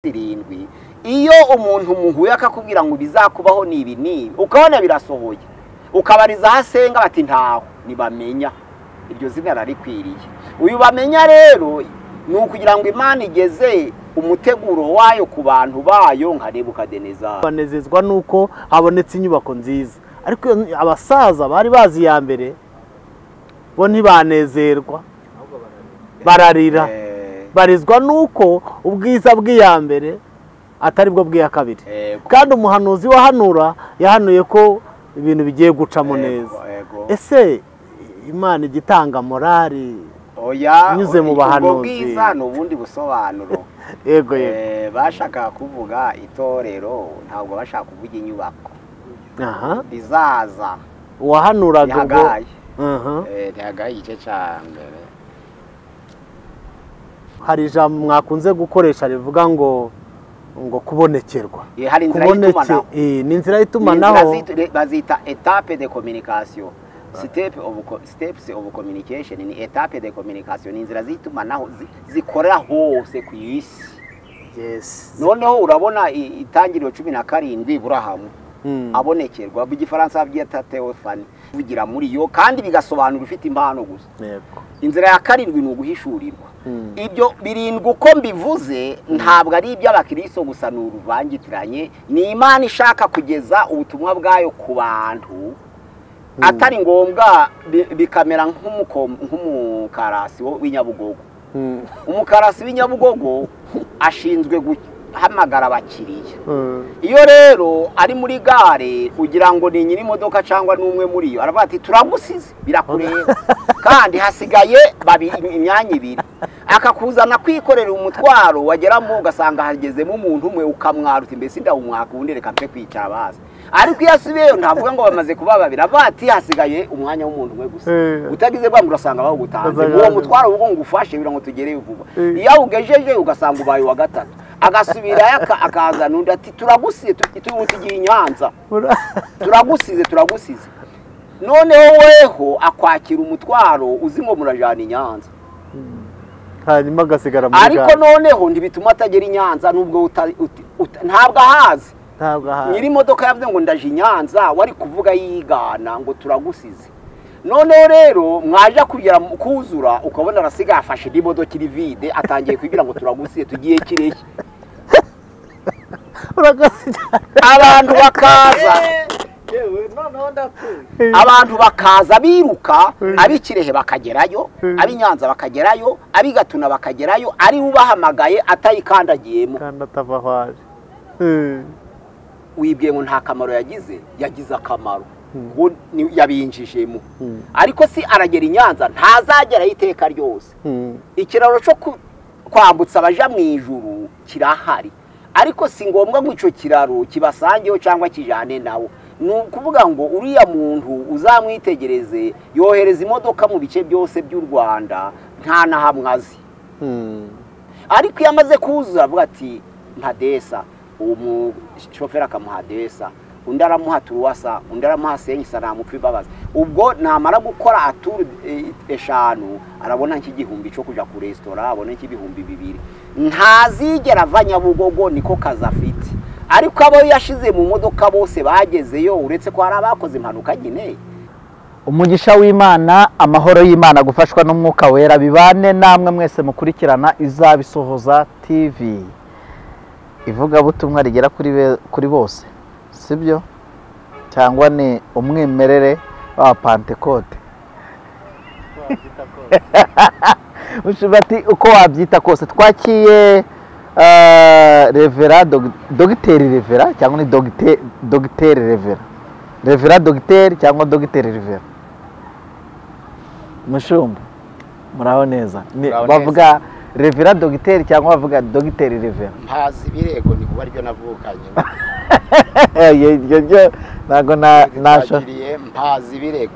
irindwi iyo umuntu muhuye akakubwira ngo bizakubaho nibi nibi ukabona birasohoye ukabariza hasenga bati ntaho nibamenya iryo zina rarikwiriye uyu bamenya rero ni ukugira ngo Imana igeze umuteguro wayo ku bantu bayo nka Nebukadinezari. Banezezwa nuko habonetse inyubako nziza, ariko abasaza bari bazi ya mbere bo ntibanezerwa bararira. Barizwa nuko ubwiza bw'iya mbere atari bwo bw'iya kabiri, kandi umuhanuzi wahanura yahanuye ko ibintu bigiye gucamo neza. Ese Imana igitanga morali nyuze mu bahanuzi ubwiza n'ubundi busobanuro. Yego bashaka kuvuga itorero ntabwo bashaka kuvuga inyubako izaza wahanuraga ngo ntihagaye igice cya mbere. Hari ijambo mwakunze gukoresha rivuga ngo kubonekerwa. Hari inzira y'itumanaho. Ni inzira y'itumanaho bazita étape de communication. Steps of communication ni étape de communication, ni inzira z'itumanaho zikorera hose ku isi. Yes. Noneho urabona itangiriro 17 Burahamu abonekerwa mu gifaransa byita Theophanie vugira muri yo kandi bigasobanura ufite impano gusa. Yego. Inzira ya karindwi ni uguhishurirwa. Ibyo birindwi uko mbivuze ntabwo ari iby'abakristo gusa n'uruvangitiranye, ni Imana ishaka kugeza ubutumwa bwayo ku bantu atari ngombwa bikamera nk'umukarasi w'Inyabugogo. Umukarasi w'Inyabugogo ashinzwe guhamagara abakiriya. Iyo rero ari muri gare kugira ngo ni nyiri imodoka cyangwa n'umwe muri yo aravuga ati turagusize birakureba kandi hasigaye imyanya ibiri, akakuzana kwikorera umutwaro wageramo ugasanga hagezemo umuntu umwe ukamwaruta mbese ndawumwaka ubundi reka mpe kwicara bazi. Ariko iyo asubiyeyo ntavuga ngo bamaze kuba babiri, bati hasigaye umwanya w'umuntu umwe gusa. Utagize bwa murasanga baho gutanze uwo mutwaro ubwo ngufashe bira ngo tugere vuba. Iyo ugejeje ugasanga ubaye wa gatatu agasubira akaza nundi ati turagusize tugiye Inyanza turagusize. Noneho weho akwakira umutwaro uzi ngo murajana Inyanza hanyuma gasigara muri ariko noneho ntibituma atagera Inyanza nubwo ntabwo ahazi. Nyiri imodoka yavuze ngo ndaje Inyanza wari kuvuga yigana ngo turagusize. Noneho rero mwaje kugera kuzura ukabona arasiga afashe imodoka iri vide atangiye kugira ngo turagusize tugiye Kirehe. Abantu bakaza biruka abikirehe bakagerayo, ab'Inyanza bakagerayo, abigatuna bakagerayo, ari ubahamagaye atayikandagiyemo kandi atavahwaje. Wibwiye ngo nta kamaro yagize akamaro ngo yabinjijemo. Ariko si aragera Inyanza ntazagera iteka ryose. Ikiraro cyo kwambutsa abaja mu ijuru kirahari, ariko si ngombwa ngo ico kiraro kibasangeho cyangwa kijane nawo. Nukuvuga ngo uriya muntu uzamwitegereze yohereza imodoka mu bice byose by'u Rwanda nta nahamwazi. Ariko yamaze kuza avuga ati Mpadesa, umushoferi akamuha Desa, undi aramuha Turuwasa, undi aramuha Senyisa namupfa imbabazi. Ubwo namara gukora aturu 5 arabona nk'igihumbi cyo kuja ku restaurant, abona nk'ibihumbi 2. Ntazigera Nyabugogo niko kazafite. Ariko abo yashize mu modoka bose bagezeyo uretse ko hari abakoze impanuka nyine. Umugisha w'Imana, amahoro y'Imana gufashwa n'umwuka wera bibane namwe mwese mukurikirana Izabisohoza TV. Ivuga butumwa rigera kuri bose, sibyo? Cyangwa ni umwimerere wa Pentecote. Ushobati uko wabyita kose. Twakiye Revera Dogiteri Revera cyangwa ni Dogiteri Revera. Revera Dogiteri cyangwa Dogiteri Revera. Mushumba muraho neza. Bavuga Revera Dogiteri cyangwa bavuga Dogiteri Revera. Mpazi birego ni kuba ryo navukanye. Yo nago nasho Mpazi birego.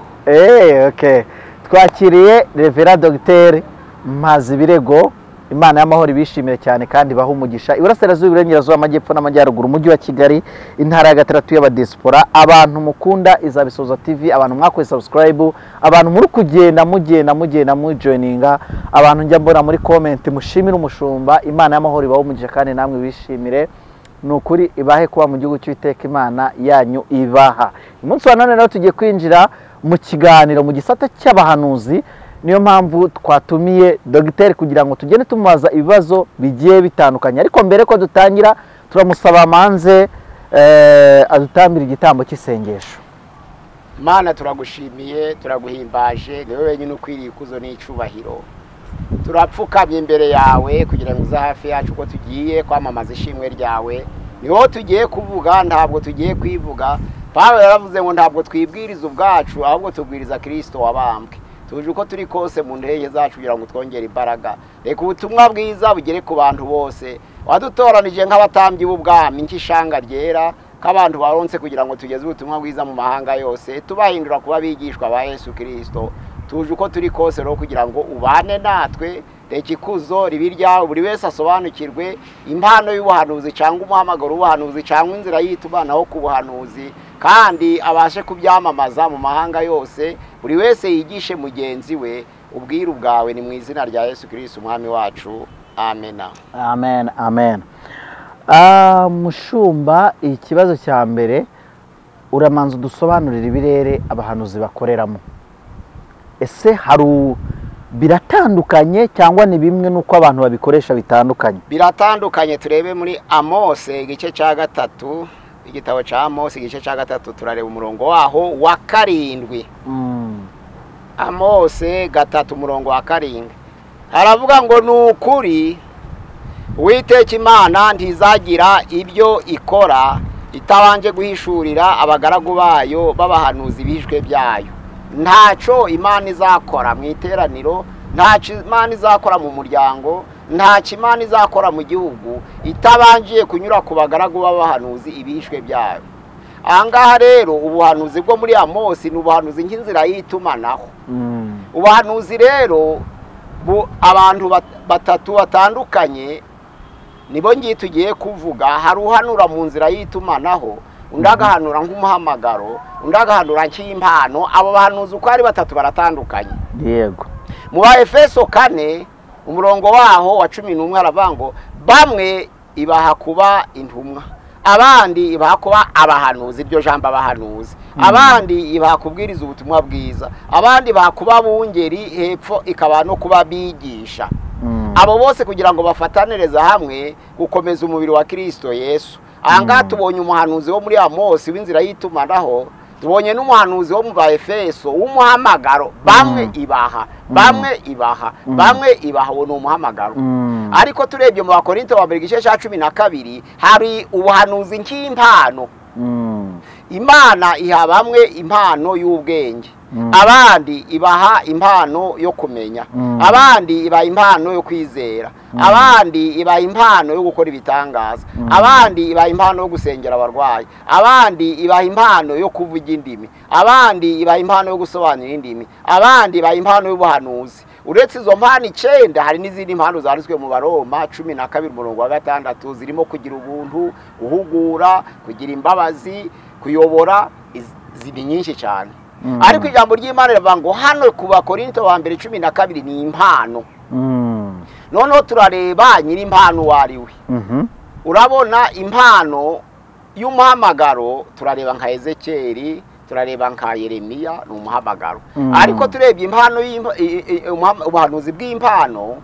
Okay. Twakiriye Revera Dogiteri Mpazi birego Imana y'amahoro ibishimire cyane kandi baha umugisha. Iburasirazuba, Iburengerazuba, Amajyepfo n'Amajyaruguru, umujyi wa Kigali, intara ya Gatatu y'abadiaspora, abantu mukunda Izabisoza TV, abantu mwakoze subscribe, abantu muri kugenda mu joininga, abantu njya mbona muri comment mushimira umushumba. Imana y'amahoro ibaha umugisha kandi namwe bishimire. Nukuri ibahe kuba mu gihugu cy'Uwiteka Imana yanyu ibaha. Umunsi wa none rero tugiye kwinjira mu kiganiro mu gisata cy'abahanuzi. Niyo mpamvu twatumiye Dogiteri kugira ngo tugende tumubaza ibibazo bigiye bitandukanye. Ariko mbere ko dutangira turamusaba manze adutambira igitambo cy'isengesho. Mana turagushimiye, turaguhimbaje, niwe wenyine ukwiriye ikuzo n'icubahiro. Turapfukamye imbere yawe kugira ngo uza hafi yacu ko tugiye kwamamaza ishimwe ryawe. Niho tugiye kuvuga, ntabwo tugiye kwivuga. Pawulo yaravuze ngo ntabwo twibwiriza ubwacu, ahubwo tubwiriza Kristo wabambwe. Tuje uko turi kose mu ntege zacu kugira ngo twongere imbaraga. Reka ubutumwa bwiza bugere ku bantu bose. Wadutoranije nk'abatambyi b'ubwami, nk'ishanga ryera, k'abantu baronse kugira ngo tugeze ubutumwa bwiza mu mahanga yose, tubahindura kuba bigishwa ba Yesu Kristo. Tuje uko turi kose rero kugira ngo ubane natwe. Reka ikuzo ribiryawe, buri wese asobanukirwe impano y'ubuhanuzi cyangwa umuhamagaro w'ubuhanuzi cyangwa inzira y'itumanaho ku buhanuzi, kandi abashe kubyamamaza mu mahanga yose. Buri wese yigishe mugenzi we ubwiru bwawe, ni mu izina rya Yesu Kristo umwami wacu, amen. Amen, amen. Mushumba, ikibazo cya mbere uramanza dusobanurira ibirere abahanuzi bakoreramo. Ese biratandukanye cyangwa ni bimwe nuko abantu babikoresha bitandukanye? Biratandukanye. Turebe muri Amose igice cya 3, igitabo cya Amose igice cya 3, turareba umurongo waho wa 7. Amose 3 umurongo wa 7 haravuga ngo nukuri Uwiteka Imana ntizagira ibyo ikora itabanje guhishurira abagaragu bayo b'abahanuzi bishwe byayo. Ntaco Imana izakora mu iteraniro, ntaco Imana izakora mu muryango, ntaco Imana izakora mu gihugu itabangiye kunyura ku bagaragu b'abahanuzi ibishwe byayo. Ahangaha rero ubuhanuzi bwo muri Amosi ni ubuhanuzi nk'inzira y'itumanaho. Ubuhanuzi rero abantu batatu batandukanye nibo ngiye tugiye kuvuga. Hari uhanura mu nzira y'itumanaho, undi agahanura nk'umuhamagaro, undi agahanura nk'impano. Abo bahanuzi uko ari batatu baratandukanye. Yego. Mu Efeso 4 umurongo waho wa 11 haravuga ngo bamwe ibaha kuba intumwa, abandi ibaha kuba abahanuzi, iryo jambo abahanuzi, abandi ibaha kubwiriza ubutumwa bwiza, abandi ibaha kuba bungeri, hepfo ikaba no kuba bigisha. Abo bose kugira ngo bafataniriza hamwe gukomeza umubiri wa Kristo Yesu. Ahangaha tubonye umuhanuzi wo muri Amosi w'inzira y'itumanaho, tubonye n'umuhanuzi wo mu Efeso w'umuhamagaro. Bamwe ibaha, bamwe ibaha, bamwe ibaha, wo n'umuhamagaro. Ariko turebye mu Bakorinto wa 12 hari ubuhanuzi nk'impano. Imana iha bamwe impano y'ubwenge, abandi ibaha impano yo kumenya, abandi ibaha impano yo kwizera, abandi ibaha impano yo gukora ibitangaza, abandi ibaha impano yo gusengera abarwayi, abandi ibaha impano yo kuvuga indimi, abandi ibaha impano yo gusobanura indimi, abandi ibaha impano y'ubuhanuzi. Uretse izo mpano 9 hari n'izindi mpano zanditswe mu Baroma 12 umurongo wa 6 zirimo kugira ubuntu, guhugura, kugira imbabazi, kuyobora. Ziri nyinshi cyane. Ariko ijambo ry'Imana rivuga ngo hano ku Bakorinto wa 12 ni impano. Noneho turareba nyiri impano wariwe. Urabona impano y'umuhamagaro, turareba nka Ezekiyeli, turareba nka Yeremiya, ni umuhamagaro. Ariko turebye impano ubuhanuzi bw'impano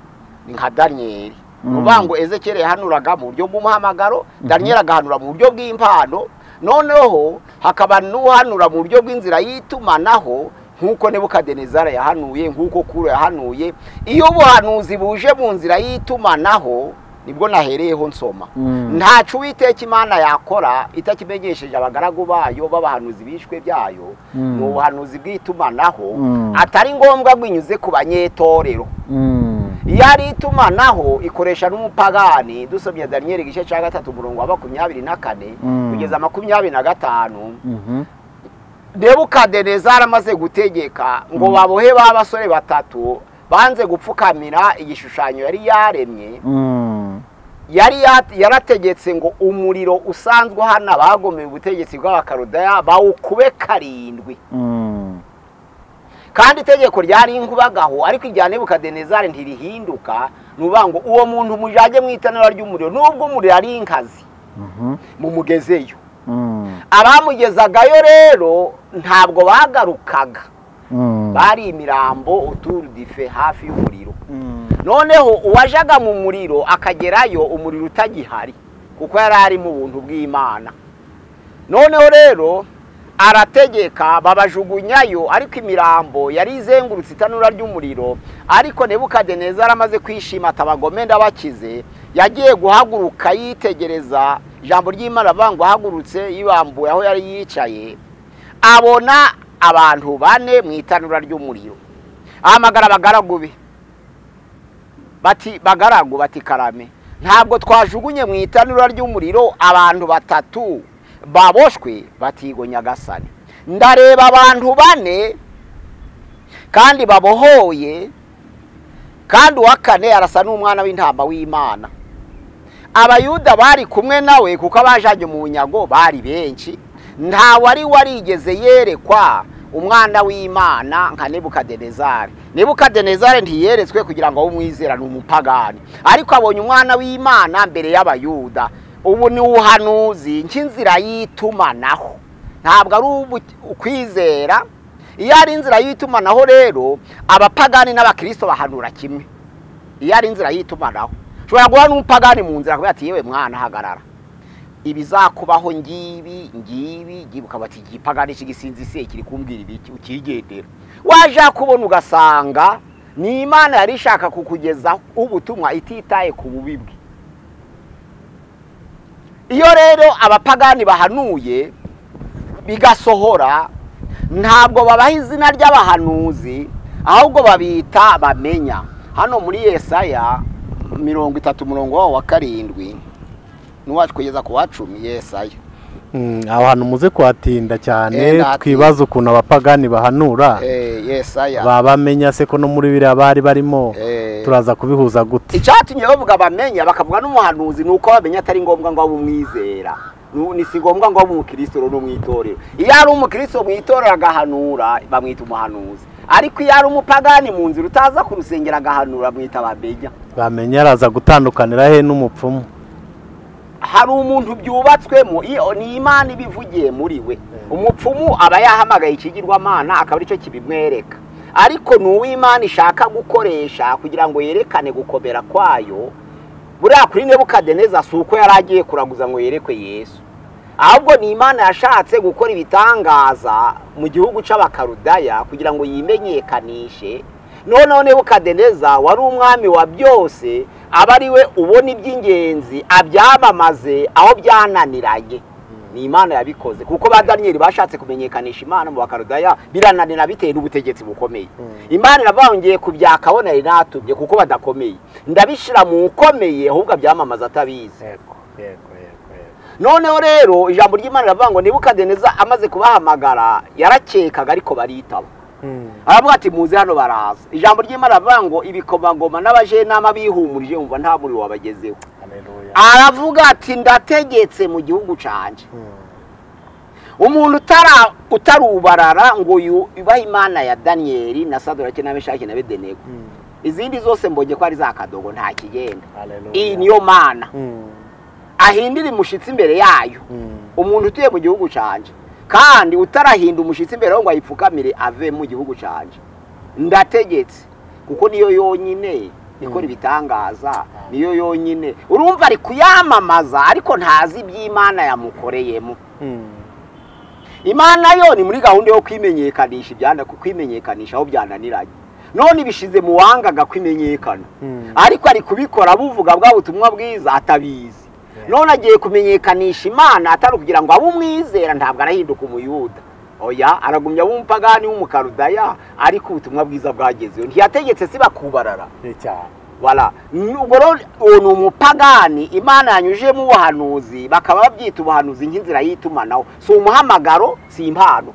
ni nka Daniel. Uvuga ngo Ezekiyeli yahanuraga mu buryo bw'umuhamagaro, Daniel agahanura mu buryo bw'impano. Noneho hakaba n'uhanura mu buryo bw'inzira y'itumanaho, nkuko Nebukadinezari yahanuye, nkuko Kuro yahanuye. Iyo ubuhanuzi buje mu nzira y'itumanaho nibwo nahereyeho nsoma. Ntaco Uwiteka Imana yakora itakimenyesheje abagaragu bayo b'abahanuzi bishwe byayo. Ni ubuhanuzi bw'itumanaho atari ngombwa bwinyuze ku banyetorero. Yari itumanaho ikoresha n'umupagani. Dusomye Daniel igice cya 3 umurongo wa 24 kugeza 25. Nebukadinezari amaze gutegeka ngo babohe babasore batatu banze gupfukamira igishushanyo yari yaremye yarategetse ngo umuriro usanzwe hano bagomeye ubutegetsi bw'abakarudaya bawukube 7. kandi itegeko ryari inkubagaho ariko irya Nebukadinezari ntirihinduka nuvuga ngo uwo muntu mujage mu itanura ry'umuriro nubwo umuriro ari inkazi mumugezeyo abamugezagayo rero ntabwo bagarukaga bari imirambo uturudife hafi y'umuriro noneho uwajaga mu muriro akagerayo umuriro utagihari kuko yari ari mu buntu bw'Imana noneho rero arategeka babajugunyayo ariko imirambo yari izengurutse itanura ry'umuriro ariko Nebukadinezari amaze kwishima atabagome ndabakize yagiye guhaguruka yitegereza ijambo ry'Imana avuga ahagurutse yibambuye aho yari yicaye abona abantu 4 mu itanura ry'umuriro ahamagara abagaragu be bati karame ntabwo twajugunye mu itanura ry'umuriro abantu 3 baboshwe batigo Nyagasani ndareba abantu 4 kandi babohoye kandi uwa 4 arasa n'umwana w'intama w'Imana abayuda bari kumwe nawe kuko abajanye mu bunyago bari benshi nta wari warigeze yerekwa umwana w'Imana nka Nebukadinezari. Nebukadinezari ntiyeretswe kugira ngo umwizerane umupagani ariko abonye umwana w'Imana mbere y'abayuda. Ubu ni uhanuzi nk'inzira y'itumanaho ntabwo ari ukwizera. Iyo ari inzira y'itumanaho rero abapagani n'abakristo bahanura kimwe. Iyo ari inzira y'itumanaho ushobora guha n'umupagani mu nzira akubwira ati yewe mwana hagarara ibizakubaho ngibi ukabati igipagani cy'igisinzi se kiri kumbwira ibiki ukigendera waje kubona ugasanga ni Imana yari ishaka kukugeza ubutumwa ititaye ku bubibwe. Iyo rero abapagani bahanuye bigasohora ntabwo babaha izina ry'abahanuzi ahubwo babita bamenya. Hano muri Yesaya 30:7 nuwacu kugeza ku 10 Yesaya. Abantu muze kwatinda cyane twibaza ukuntu abapagani bahanura. Yesaya babamenya se ko no muri biri abari barimo turaza kubihuza gute. Icyatumye bavuga bamenya bakavuga n'umuhanuzi nuko bamenya atari ngombwa ngo abumwizera. Ni si ngombwa ngo abumukristo no mwitorero. Iyo ari umukristo mwitorera agahanura bamwita umuhanuzi. Ariko iyo ari umupagani mu nzira utaza ku rusengero agahanura mwita bamenya. Bamenya araza gutandukanira he n'umupfumu. Hari umuntu byubatswemo iyo ni Imana ibivugiye muri we. Umupfumu aba yahamagaye ikigirwamana akaba aricyo kibimwereka. Ariko n'uw'Imana ishaka gukoresha kugira ngo yerekane gukomera kwayo. Buriya kuri Nebukadineza suko yaragiye kuraguza ngo yerekwe Yesu. Ahubwo ni Imana yashatse gukora ibitangaza mu gihugu c'abakarudaya kugira ngo yimenyekanishe. None Nebukadineza wari umwami wa byose abari we ubona iby'ingenzi abyamamaze aho byananiranye. Ni Imana yabikoze kuko ba Daniel bashatse kumenyekanisha Imana mu bakarudaya birananira biteye n'ubutegetsi bukomeye. Imana irabangeye kubyakabona rinatumye kuko badakomeye ndabishira mu ukomeye ahubwo byamamaza atabizi. Noneho rero ijambo ry'Imana riravuga ngo Nebukadineza amaze kubahamagara yarakekaga ariko baritaba. Aravuga ati muze hano baraza. Ijambo ry'Imana riravuga ngo ibikomangoma n'abajenama bihumurije umva nta muri wabagezeho. Aravuga ati ndategetse mu gihugu canje. Umuntu utarubarara ngo yubaha Imana ya Daniel na Sadraki na Meshaki na Abedenego. Izindi zose mbonye ko ari za kadogo nta kigenda. Iyi niyo Mana. Ahindira umushitsi imbere yayo. Umuntu utuye mu gihugu canje kandi utarahinda umushitsi imbere ngo ayipfukamire ave mu gihugu canje. Ndategetse kuko niyo yonyine ikora ibitangaza niyo yonyine. Urumva ari kuyamamaza ariko ntazi iby'Imana yamukoreyemo. Imana yo ni muri gahunda yo kwimenyekanisha ibyanda kwimenyekanisha aho byananiranye. None bishize mu wangaga kwimenyekana. Ariko ari kubikora buvuga bwa butumwa bwiza atabizi. None agiye kumenyekanisha Imana atari kugira ngo abumwizera ntabwo arahinduka umuyuda. Oya aragumya w'umupagani w'umukarudaya ariko ubutumwa bwiza bwagezeyo ntiyategetse si bakubarara. Cyane. wala ubwo ni umupagani Imana yanyujemo ubuhanuzi bakaba babyita ubuhanuzi nk'inzira y'itumanaho si umuhamagaro si impano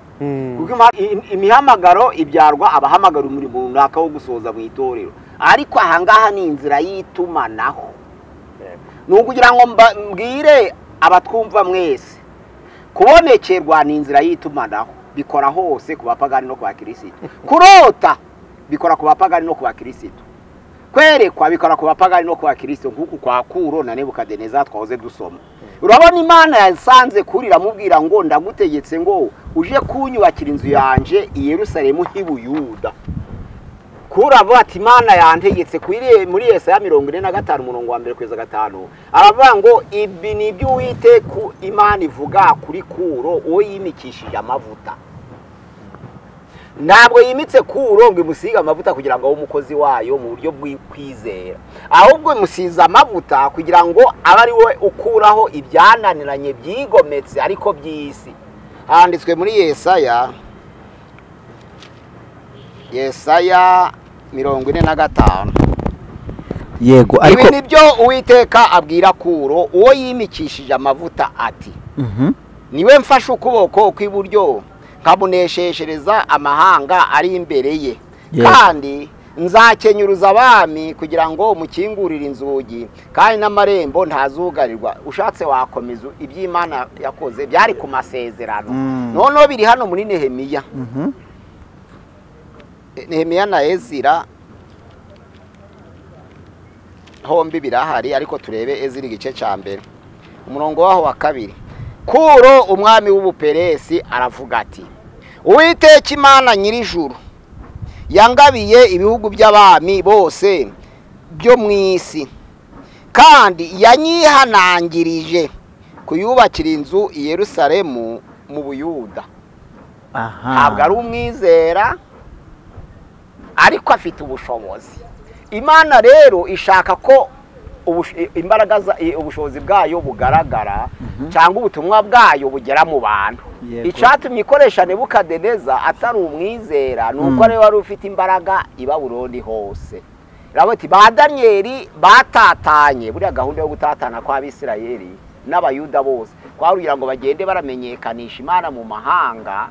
kuko imihamagaro ibyarwa abahamagara umurimo runaka wo gusoza mu itorero ariko ahangaha ni inzira y'itumanaho ni ukugira ngo mbwire abatwumva mwese kubonekerwa ni inzira y'itumanaho bikora hose ku bapagani no ku bakirisitu kurota bikora ku bapagani no ku bakirisitu kwerekwa bikora ku bapagani no ku bakirisitu nk'uku kwa Kuro na Nebukadineza twahoze dusoma urabona Imana yasanze kurira mubwira ngo ndagutegetse ngo uje kunyubakira inzu yanje i Yerusalemu h'Ibuyuda Kuro avuga ati Imana yantegetse muri Yesaya 45 umurongo wa 1-5 aravuga ngo ibi ni byo Uwiteka Imana ivuga kuri Kuro uwo yimikishije amavuta ntabwo yimitse Kuro ngo imusiga amavuta kugira ngo abe umukozi wayo mu buryo bw'kwizera ahubwo imusiza amavuta kugira ngo abe ari we ukuraho ibyananiranye byigometse ariko by'isi handitswe muri Yesaya 45 yego ariko ibi nibyo Uwiteka abwira Kuro uwo yimikishije amavuta ati niwe mfashe ukuboko kw'iburyo nkamunesheshereza amahanga ari imbere ye kandi nzakenyuruza abami kugira ngo mukingurire inzugi kandi n'amarembo ntazugarirwa ushatse wakomeza iby'Imana yakoze byari ku masezerano noneho biri hano muri Nehemiya Nehemiya na Ezira hombi birahari ariko turebe Ezira igice cya mbere umurongo waho wa 2 Kuro umwami w'Ubuperesi aravuga ati Uwiteka Imana nyirijuru yangabiye ibihugu by'abami bose byo mu isi kandi yanyihanangirije kuyubakira inzu i Yerusalemu mu Buyuda ntabwo ari umwizera ariko afite ubushobozi Imana rero ishaka ko imbaraga ubushobozi bwayo bugaragara cyangwa ubutumwa bwayo bugera mu bantu icyatumye ikoresha Nebukadineza atari umwizera nuko ari wari ufite imbaraga i Babuloni hose raboti ba Danieli batatanye buriya gahunda yo gutatana kwa Abisirayeli n'Abayuda bose kwarugira ngo bagende baramenyekanisha Imana mu mahanga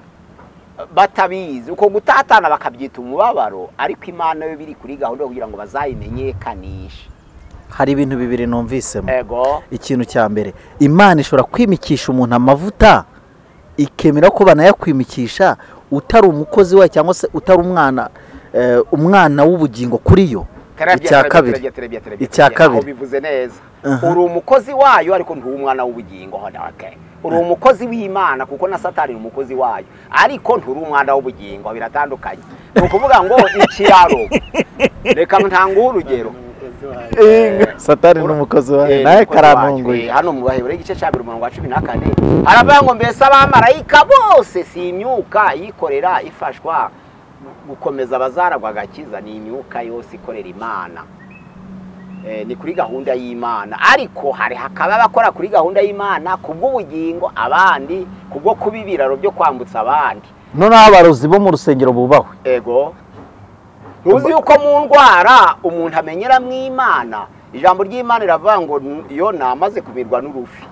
batabizi uko gutatana bakabyita umubabaro ariko Imana yo biri kuri gahunda kugira ngo bazayimenyekanishe hari ibintu bibiri numvisemo ego ikintu cya mbere Imana ishobora kwimikisha umuntu amavuta ikemera ko banayakwimikisha utari umukozi wayo cyangwa se utari umwana w'ubugingo kuri yo icya kabiri bivuze neza uri umukozi wayo ariko ntuwe umwana w'ubugingo uri umukozi w'Imana kuko na Satani ni umukozi wayo ariko nturi umwana w'ubugingo biratandukanye ni ukuvuga ngo ikiraro reka ntanga urugero Satani n'umukozi wayo naye karamunguye hano mu Baheburayo igice cya 2 umurongo wa 14 aravuga ngo mbese abamarayika bose si imyuka yikorera ifashwa gukomeza abazaragwa agakiza ni imyuka yose ikorera Imana ni kuri gahunda y'Imana ariko hari hakaba bakora kuri gahunda y'Imana kubw'ubugingo abandi kubwo kubibiraro byo kwambutsa abandi none abarozi bo mu rusengero bubahwe ego Nuzi yuko mu ndwara umuntu amenyera mu Imana ijambo ry'Imana riravuga ngo iyo namaze kubirwa n'urufi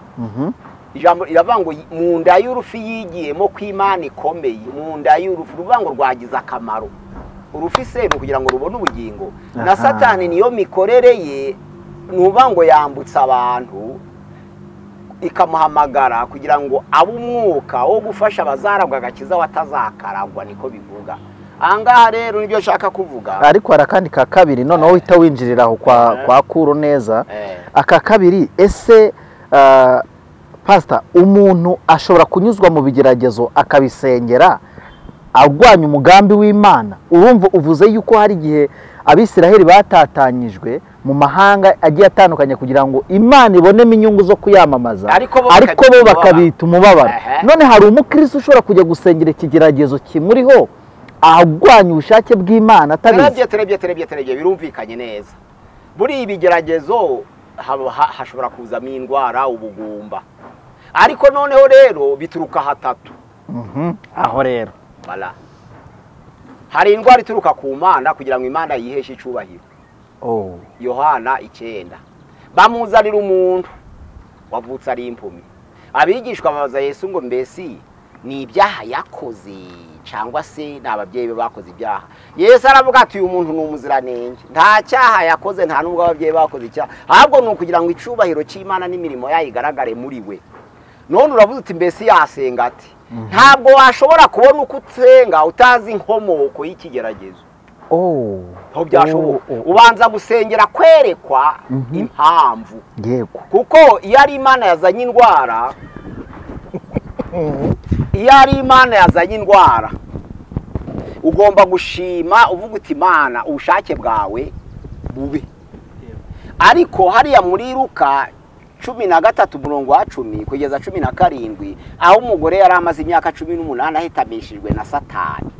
ijambo riravuga ngo mu nda y'urufi yigiyemo ko Imana ikomeye mu nda y'urufi ruvuga ngo rwagize akamaro urufi se kugira ngo rubone ubugingo na Satani niyo mikorere ye nuvuga ngo yambutsa abantu ikamuhamagara kugira ngo abe umwuka wo gufasha abazaragwa agakiza watazakaragwa niko bivuga angaha rero nibyo shaka kuvuga ariko arakandi ka kabiri noneho uhita winjirira aho kwa Kuro neza aka kabiri ese pastor umuntu ashobora kunyuzwa mu bigeragezo akabisengera agwanya umugambi w'Imana urumva uvuze yuko hari gihe Abisiraheli batatanyijwe mu mahanga agiye atandukanye kugira ngo Imana ibonemo inyungu zo kuyamamaza ariko bo bakabita umubabaro none hari umukristo ushobora kujya gusengera ikigeragezo kimuriho ahagwanya ubushake bw'Imana atabizi terebye birumvikanye neza buri ibigeragezo hashobora kuzamo indwara ubugumba ariko noneho rero bituruka hatatu aho rero hari indwara ituruka ku Mana kugira ngo Imana yiheshe icubahiro Yohana 9 bamuzanira umuntu wavutse ari impumyi. Abigishwa babaza Yesu ngo mbese ni ibyaha yakoze cyangwa se n'ababyeyi be bakoze ibyaha? Yesu aravuga ati uyu muntu ni umuziranenge, nta cyaha yakoze, nta nubwo ababyeyi bakoze icyaha, ahubwo ni ukugira ngo icubahiro cy'Imana n'imirimo yayo igaragare muri we. None uravuze uti mbese yasenga ati? Ntabwo washobora kubona uko usenga utazi inkomoko y'ikigeragezo. Ho byashoboka. Ubanza gusengera kwerekwa impamvu. Yego. Kuko iyo ari Imana yazanye indwara, iyo ari Imana yazanye indwara, ugomba gushima uvuga uti Imana ubushake bwawe bube. Ariko hariya muri Luka 13:10 kugeza 17 aho umugore yari amaze imyaka 18 ahitamishijwe na Satani.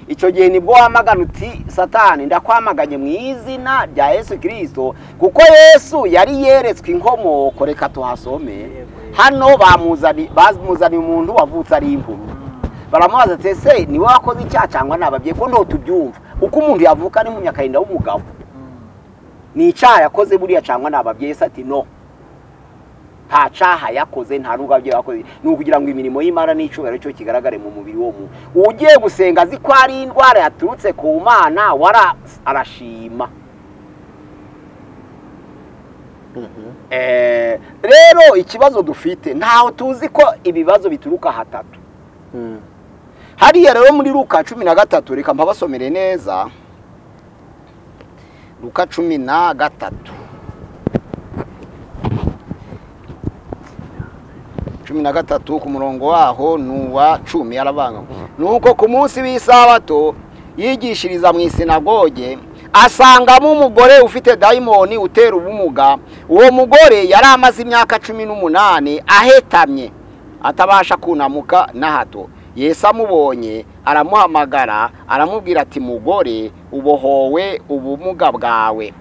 Icyo gihe nibwo wamagana uti Satani ndakwamaganye mu izina rya Yesu Kristo, kuko Yesu yari yeretswe inkomoko. Reka tuhasome hano. Bamuzaniye umuntu wavutse ari impumyi. Baramubaza ati ese niwe wakoze icyaha cyangwa n'ababyeyi? Ko ndo tubyumva uko umuntu yavuka n'impumyi akarinda w'umugabo, ni icyaha yakoze buriya cyangwa n'ababyeyi? Yesu ati no, nta cyaha yakoze, nta nubwo ababyeyi bakoze, ni ukugira ngo imirimo y'Imana n'icubahiro cyo kigaragare mu mubiri wo muntu. Ugiye gusenga azi ko ari indwara yaturutse ku Mana, arashima. Rero ikibazo dufite ntaho tuzi ko ibibazo bituruka hatatu. Hariya rero muri Luka 13, reka mpabasomere neza. Luka 13 ku murongo waho nuwa 10 arabanga. Nuko ku munsi w'isabato yigishiriza mu isinagoge, asangamo umugore ufite dayimoni utera ubumuga. Uwo mugore yari amaze imyaka 18 ahetamye atabasha kunamuka na hato. Yesu amubonye aramuhamagara, aramubwira ati mugore, ubohowe ubumuga bwawe.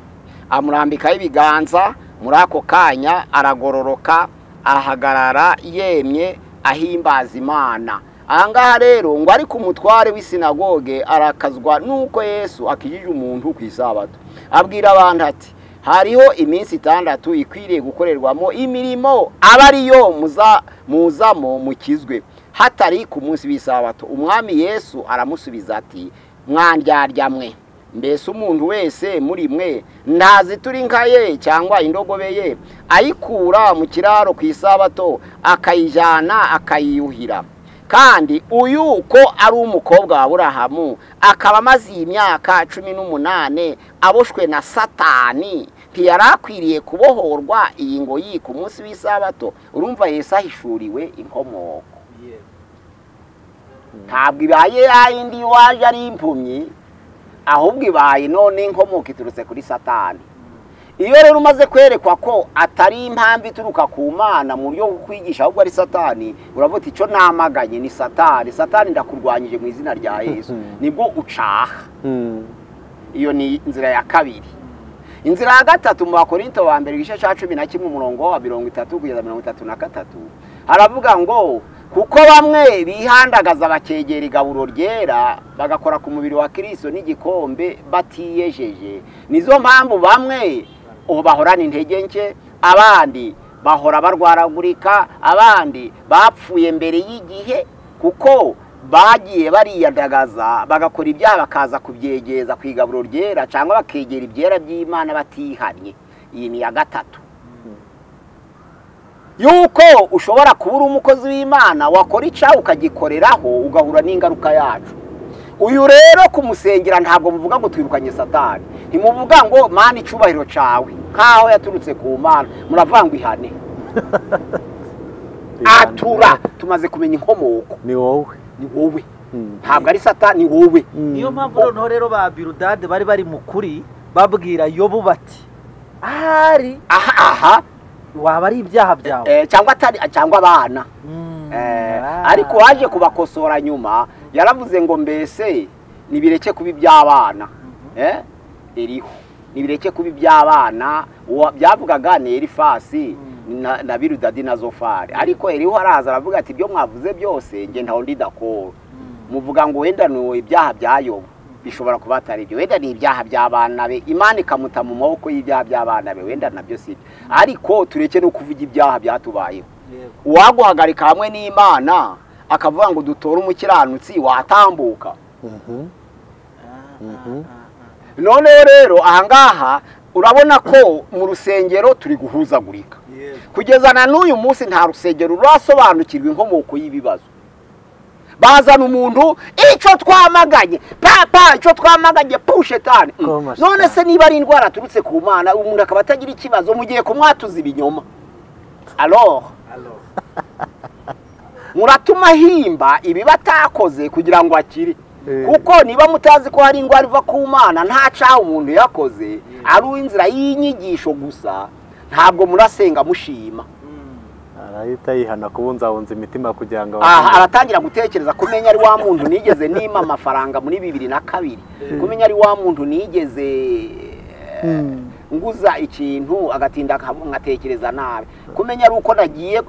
Amurambikaho ibiganza, muri ako kanya aragororoka, ahagarara yemye ahimbaza Imana. Ahangaha rero ngo ari ku mutware w'isinagoge arakazwa nuko Yesu akijije umuntu ku isabato. Abwira abantu ati hariho iminsi 6 ikwiriye gukorerwamo imirimo, aba ariyo muzamo mukizwe, hatari ku munsi w'isabato. Umwami Yesu aramusubiza ati mwandyarya mwe, mbese umuntu wese muri mwe ntazi turi nka ye cyangwa indogobe ye ayikura mu kiraro ku isabato akayijyana akayiyuhira? Kandi uyu ko ari umukobwa wa Aburahamu, akaba amaze imyaka 18 aboshwe na Satani, ntiyarakwiriye kubohorwa iyi ngoyi ku munsi w'isabato? Urumva Yesu ahishuriwe inkomoko. Ntabwo ibaye yayindi waje ari impumyi, ahubwo ibaye none inkomoko iturutse kuri Satani. Iyo rero umaze kwerekwa ko atari impamvu ituruka ku Mana mu buryo bwo kwigisha, ahubwo ari Satani, uravuga icyo namaganye ni Satani. Satani ndakurwanyije mu izina rya Yesu, nibwo ucaha. Iyo ni inzira ya kabiri. Inzira ya gatatu mu Bakorinto wa mbere igice cya 11 umurongo wa 30 kugeza 33 haravuga ngo kuko bamwe bihandagaza bakegera igaburo ryera bagakora ku mubiri wa Kristo n'igikombe batiyejeje. Nizo mpamvu bamwe bahorana intege nke, abandi bahora barwaragurika, abandi bapfuye mbere y'igihe kuko bagiye bariyandagaza bagakora ibyaha bakaza kubyegeza ku igaburo ryera cyangwa bakegera ibyera by'Imana batihanye. Iyi ni ya gatatu. Yuko ushobora kubura umukozi w'Imana wakora icyaha ukagikoreraho ugahura n'ingaruka yacu. Uyu rero kumusengera ntabwo muvuga ngo twirukanye Satani, ntimuvuga ngo Mana icubahiro cawe nkaho yaturutse ku Mana, muravanga ihane. Atura tumaze kumenya inkomoko. Ni wowe. Ni wowe. Ntabwo ari Satani, ni wowe. Niyo mpamvu noneho rero ba Biludadi bari mukuri babwira Yobu bati ahari aha waba ari ibyaha byawe cyangwa atari cyangwa abana. Ariko waje kubakosora nyuma yaravuze ngo mbese nibireke kubi by'abana. Eriho nibireke kubi by'abana, byavugaga ni Elifasi na Biludadi na Zofari. Ariko Eriho araza aravuga ati ibyo mwavuze byose nge ntaho ndi d'accord. Muvuga ngo wenda no ibyaha bya Yobu, bishobora kuba atari ibyo, wenda ni ibyaha by'abana be, Imana ikamuta mu maboko y'ibyaha by'abana be, wenda nabyo si ibyo, ariko tureke no kuvuga ibyaha byatubayeho. Uwaguhagarika hamwe n'Imana akavuga ngo dutore umukiranutsi watambuka. None rero ahangaha urabona ko mu rusengero turi guhuzagurika, kugeza na n'uyu munsi nta rusengero rurasobanukirwa inkomoko y'ibibazo. Bazana umuntu icyo twamaganye papa, icyo twamaganye pushetani. None se niba ari indwara turutse ku Mana, umuntu akaba atagira ikibazo, mugiye kumwatuza ibinyoma. Alors muratuma himba ibi batakoze kugira ngo akire, kuko niba mutazi ko hari indwara iva ku Mana, nta cyaha umuntu yakoze, ari inzira y'inyigisho gusa, ntabwo murasenga mushima. arahita yihana kubunzabunza imitima kugira ngo aratangira gutekereza kumenya ari wa muntu nigeze nima amafaranga muri 2002, kumenya ari wa muntu nigeze nguza ikintu agatinda ngatekereza nabi, kumenya ari uko nagiye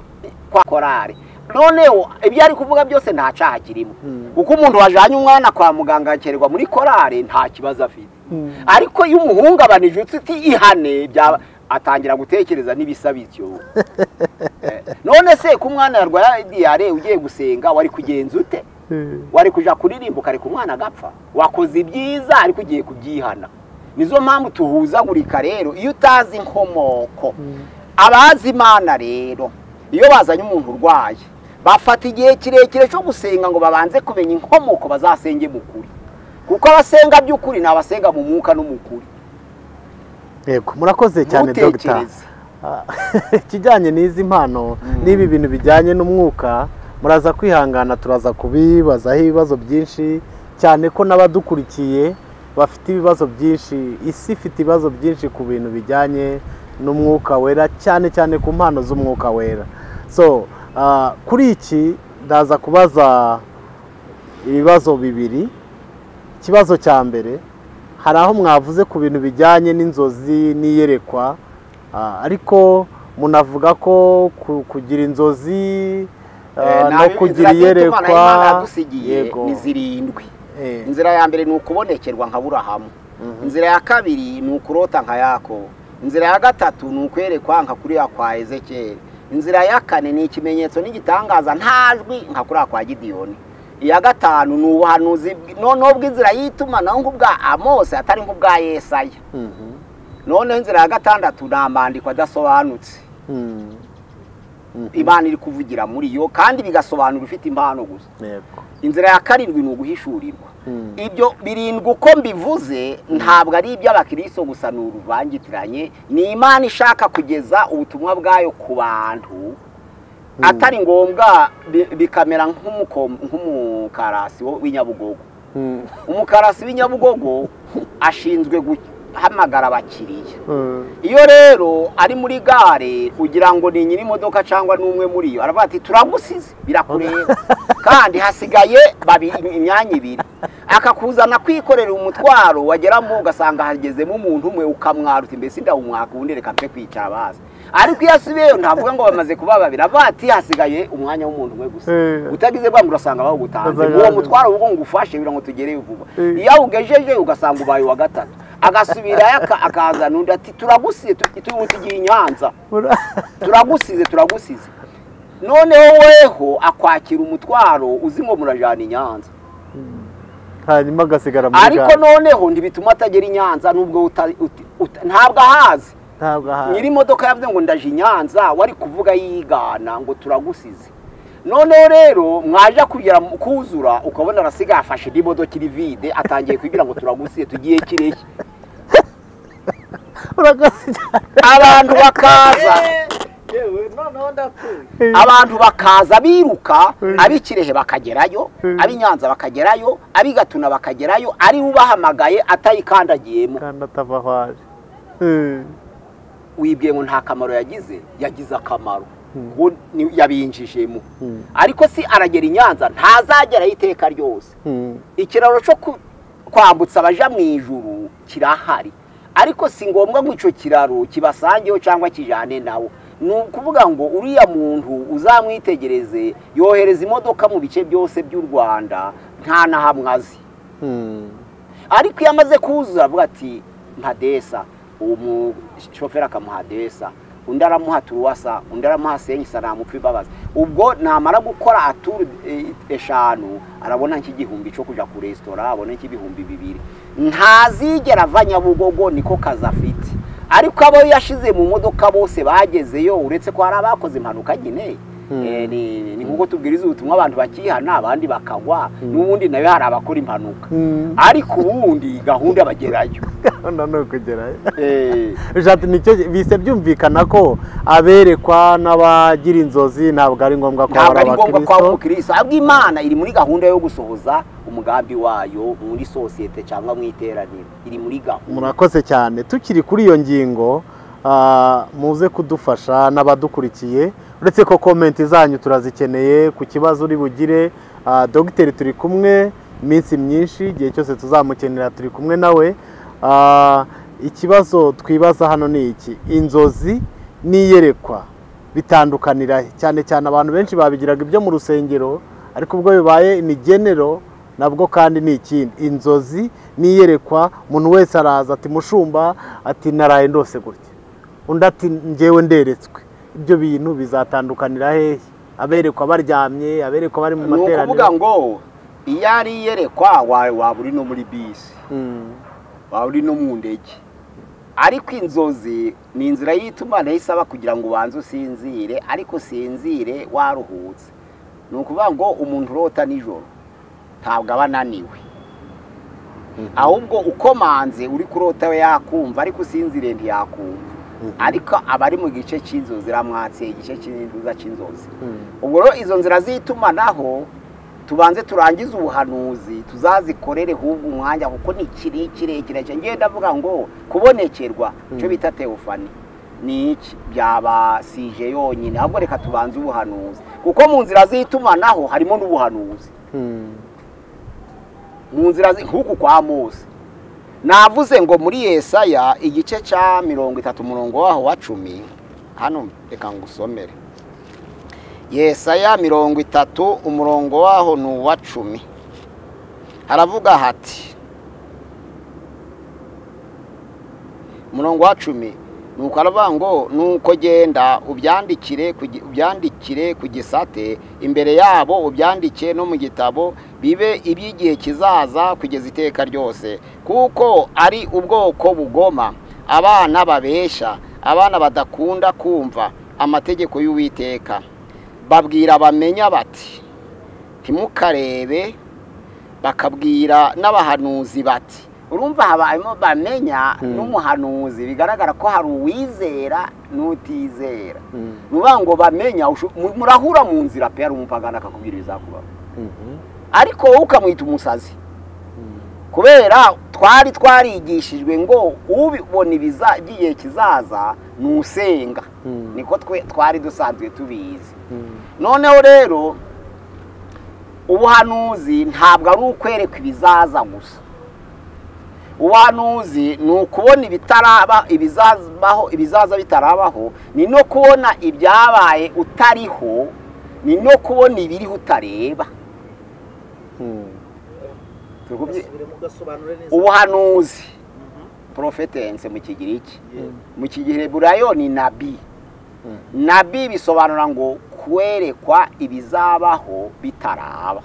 kwa korari. Noneho ibyo ari kuvuga byose nta cyaha kirimo, kuko umuntu wajanye umwana kwa muganga akererwa muri korari nta kibazo afite. Ariko iyo umuhungabanije uti ihane byaba atangira gutekereza n'ibisabityo. None se ku mwana yarwaye diare ugiye gusenga wari kugenza ute? Wari kuja kuririmbuka ariko umwana agapfa? Wakoze ibyiza ariko ugiye kubyihana. Nizo mpamvu tuhuzagurika rero iyo utazi inkomoko. Abazi Imana rero iyo bazanye umuntu urwaye bafata igihe kirekire cyo gusenga ngo babanze kumenya inkomoko bazasenge mu kuri, kuko abasenga by'ukuri ni abasenga mu mwuka no mu kuri. Yego, murakoze cyane Dr. Kijyanye n'izi mpano n'ibi bintu bijyanye n'umwuka, muraza kwihangana turaza kubibazaho ibibazo byinshi cyane ko n'abadukurikiye bafite ibibazo byinshi, isi ifite ibibazo byinshi ku bintu bijyanye n'umwuka wera, cyane cyane ku mpano z'umwuka wera. So kuri iki ndaza kubaza ibibazo bibiri. Ikibazo cya mbere, hari aho mwavuze ku bintu bijyanye n'inzozi n'iyerekwa, ariko munavuga ko kugira inzozi no kugira iyerekwa ni zirindwi. Inzira ya mbere ni ukubonekerwa nka Aburahamu, inzira ya kabiri ni ukurota nka Yakobo, inzira ya gatatu ni ukwerekwa nka kuriya kwa Ezekiyeli, inzira ya kane ni ikimenyetso n'igitangaza ntajwi nka kuriya kwa Gideyoni, iya gatanu ni ubuhanuzi noneho bw'inzira y'itumanaho nk'ubwa Amose atari nk'ubwa Yesaya. Noneho inzira ya gatandatu ni amandiko adasobanutse Imana iri kuvugira muri yo kandi bigasobanura ufite impano gusa. Inzira ya karindwi ni uguhishurirwa. Ibyo birindwi uko mbivuze ntabwo ari iby'abakristo gusa, ni uruvangitiranye, ni Imana ishaka kugeza ubutumwa bwayo ku bantu, atari ngombwa bikamera nk'umukarasi w'Inyabugogo. Umukarasi w'Inyabugogo ashinzwe hamagara abakiriya. Iyo rero ari muri gare ugira ngo ni nyiri imodoka cyangwa n'umwe muri yo, aravuga ati turagusize birakureba kandi hasigaye imyanya ibiri, akakuzana kwikorera umutwaro, wageramo ugasanga hagezemo umuntu umwe ukamwaruta mbese ndawumwaka ubundi reka mpe kwicara bazi. Ariko iyo asubiyeyo ntavuga ngo bamaze kuba babiri, avuga ati hasigaye umwanya w'umuntu umwe gusa, utagize bwa murasanga bagutanze uwo mutwaro ubwo ngufashe bira ngo tugereyo vuba. Iyo ugejeje ugasanga ubaye wa gatatu, agasubira akaza nundi ati turagusize tugiye Nyanza, turagusize. Noneho weho akwakira umutwaro uzi ngo murajana i Nyanza, hanyuma agasigara muri gare. Ariko noneho ntibituma atagera i Nyanza nubwo ntabwo ahazi. Nyiri imodoka yavuze ngo ndaje i Nyanza, wari kuvuga yigana ngo turagusize. Noneho rero mwaje kugera kuzura ukabona arasiga afashe imodoka iri vide, atangiye kwigira ngo turagusize tugiye Kirehe. Abantu bakaza biruka, abi Kirehe bakagerayo, abi Nyanza bakagerayo, abi Gatuna bakagerayo, ari ubahamagaye atayikandagiyemo kandi atavahwaje. Wibwiye ngo nta kamaro yagize akamaro, ngo yabinjijemo. Ariko si aragera i Nyanza ntazagera iteka ryose. Ikiraro cyo kwambutsa abaja mu ijuru kirahari, ariko si ngombwa ngo ico kiraro kibasangeho cyangwa kijane nawo. Nukuvuga ngo uriya muntu uzamwitegereze yohereza imodoka mu bice byose by'u Rwanda nta na hamwazi. ariko iyo amaze kuzuza avuga ati mpadesa umushoferi akamuha desa undi aramuha turuwasa undi aramuha senyisa namupfa imbabazi ubwo namara gukora aturu 5 arabona nk'igihumbi cyo kuja ku restaurant abona nk'ibihumbi 2 ntazigera avanya bugogo niko kaza afite ariko abo yashize mu modoka bose bagezeyo uretse ko hari abakoze impanuka nyine ni nkuko tubwiriza ubutumwa abantu bakihana abandi bakagwa n'ubundi nayo hari abakora impanuka ariko ubundi gahunda bagerayo no kugerayo jati nicyo bise byumvikana ko aberekwa n'abagira inzozi ntabwo ari ngombwa ko abakristo ahubwo Imana iri muri gahunda yo gusohoza umugambi wayo muri societe cyangwa mu iteraniro iri muri gahunda. Murakoze cyane tukiri kuri iyo ngingo muze kudufasha n'abadukurikiye uretse ko comment zanyu turazikeneye ku kibazo uri bugire dogiteri turi kumwe iminsi myinshi igihe cyose tuzamukenera turi kumwe nawe ikibazo twibaza hano ni iki inzozi niyerekwa bitandukanira cyane cyane abantu benshi babigiraga ibyo mu rusengero ariko ubwo bibaye imigenero nabwo kandi ni ikindi inzozi niyerekwa umuntu wese araza ati mushumba ati naraye ndose gutya undi ati ngewe nderetswe ibyo bintu bizatandukanira hehe aberekwa baryamye aberekwa bari mu materaniro nukuvuga ngo iyo ari yerekwa waba uri no muri bisi waba uri no mu ndege ariko inzozi ni inzira y'itumanaho isaba kugira ngo ubanze usinzire ariko sinzire waruhutse nukuvuga ngo umuntu urota nijoro ntabwo aba ananiwe ahubwo ukomanze uri kurota we yakumva ariko usinzire ntiyakumva ariko abari mu gice cy'inzozi ramwatse igice cy'induza cy'inzozi ubwo rero izo nzira z'itumanaho tubanze turangize ubuhanuzi tuzazikorere hubwo umwanya kuko ni kirekire cyane ndavuga ngo kubonekerwa cyo bita teofani ni iki byaba sije yonyine ahubwo reka tubanze ubuhanuzi kuko mu nzira z'itumanaho harimo n'ubuhanuzi mu nzira nk'uku kwa Mose navuze ngo muri Yesaya igice cya 30 umurongo waho wa 10 hano reka ngusomere Yesaya 30 umurongo waho ni wa 10 haravuga hati umurongo wa 10 nuko aravuga ngo nuko genda ubyandikire ku gisate imbere yabo ubyandike no mu gitabo bibe iby'igihe kizaza kugeza iteka ryose kuko ari ubwoko bugoma abana babesha abana badakunda kumva amategeko y'Uwiteka babwira bamenya bati ntimukarebe bakabwira n'abahanuzi bati urumva habayemo bamenya n'umuhanuzi bigaragara ko hari uwizera n'utizera nuvuga ngo bamenya murahura mu nzira pe ari umupagana akakubwira ibizakubaho ariko wowe ukamwita umusazi kubera twarigishijwe ngo ubibona ibizagiye kizaza nusenga niko twari dusanzwe tubizi noneho rero ubuhanuzi ntabwo ari ukwerekwa ibizaza gusa ubuhanuzi ni ukubona ibitaraba ibizaza bitarabaho ni no kubona ibyabaye utariho ni no kubona ibiriho utareba ubuhanuzi prophetence mu kigiriki mu kigiheburayo ni nabi bisobanura ngo kwerekwa ibizabaho bitaraba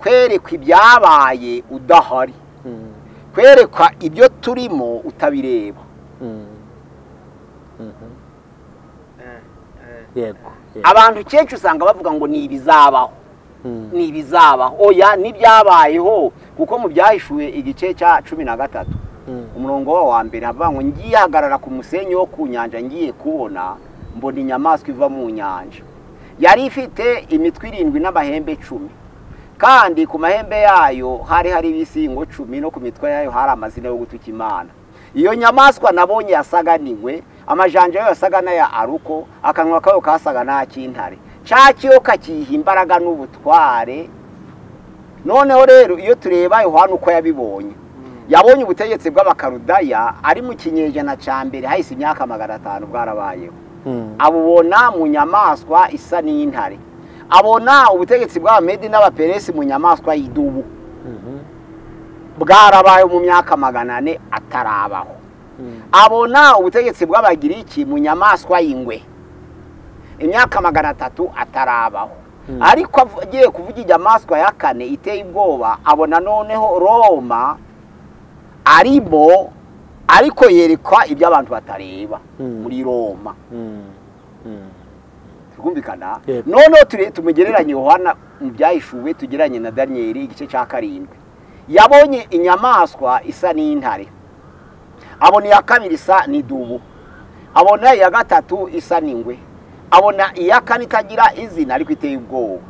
kwerekwa ibyabaye udahari kwerekwa ibyo turimo utabireba abantu kenshi usanga bavuga ngo ni ibizabaho oya n'ibyabayeho kuko mu byahishuwe igice cya 13 umurongo wa mbere havuga ngo ngiye hagarara ku musenyi wo ku nyanja ngiye kubona mbona inyamaswa iva mu nyanja yari ifite imitwe 7 n'amahembe 10 kandi ku mahembe yayo hari ibisingo 10 no ku mitwe yayo hari amazina yo gutuka Imana iyo nyamaswa nabonye yasaga n'ingwe amajanja yo yasaga n'aya aruko akanwa kayo kasaga n'akintare cyakiyo kakiha imbaraga n'ubutware noneho rero iyo tureba Yohana uko yabibonye yabonye ubutegetsi bw'abakarudaya ari mu kinyejana cya mbere hahise imyaka 500 bwarabayeho abubona mu nyamaswa isa n'intare abona ubutegetsi bw'Abamedi n'Abaperesi mu nyamaswa y'idubu bwarabaye mu myaka 400 atarabaho. Abona ubutegetsi bw'abagiriki mu nyamaswa y'ingwe imyaka 300 atarabaho. Ariko agiye kuvuga inyamaswa ya kane iteye ubwoba, abona noneho Roma aribo ariko yerekwa ibyo abantu batareba muri Roma. Tukumvikana noneho tumugereranye Yohana mu byahishuwe, tugeranye na Danieli igice cya 7. Yabonye inyamaswa isa n'intare, abona iya kabiri isa n'idubu, abona iya gatatu isa n'ingwe, abona iya kane itagira izina ariko iteye ubwoba.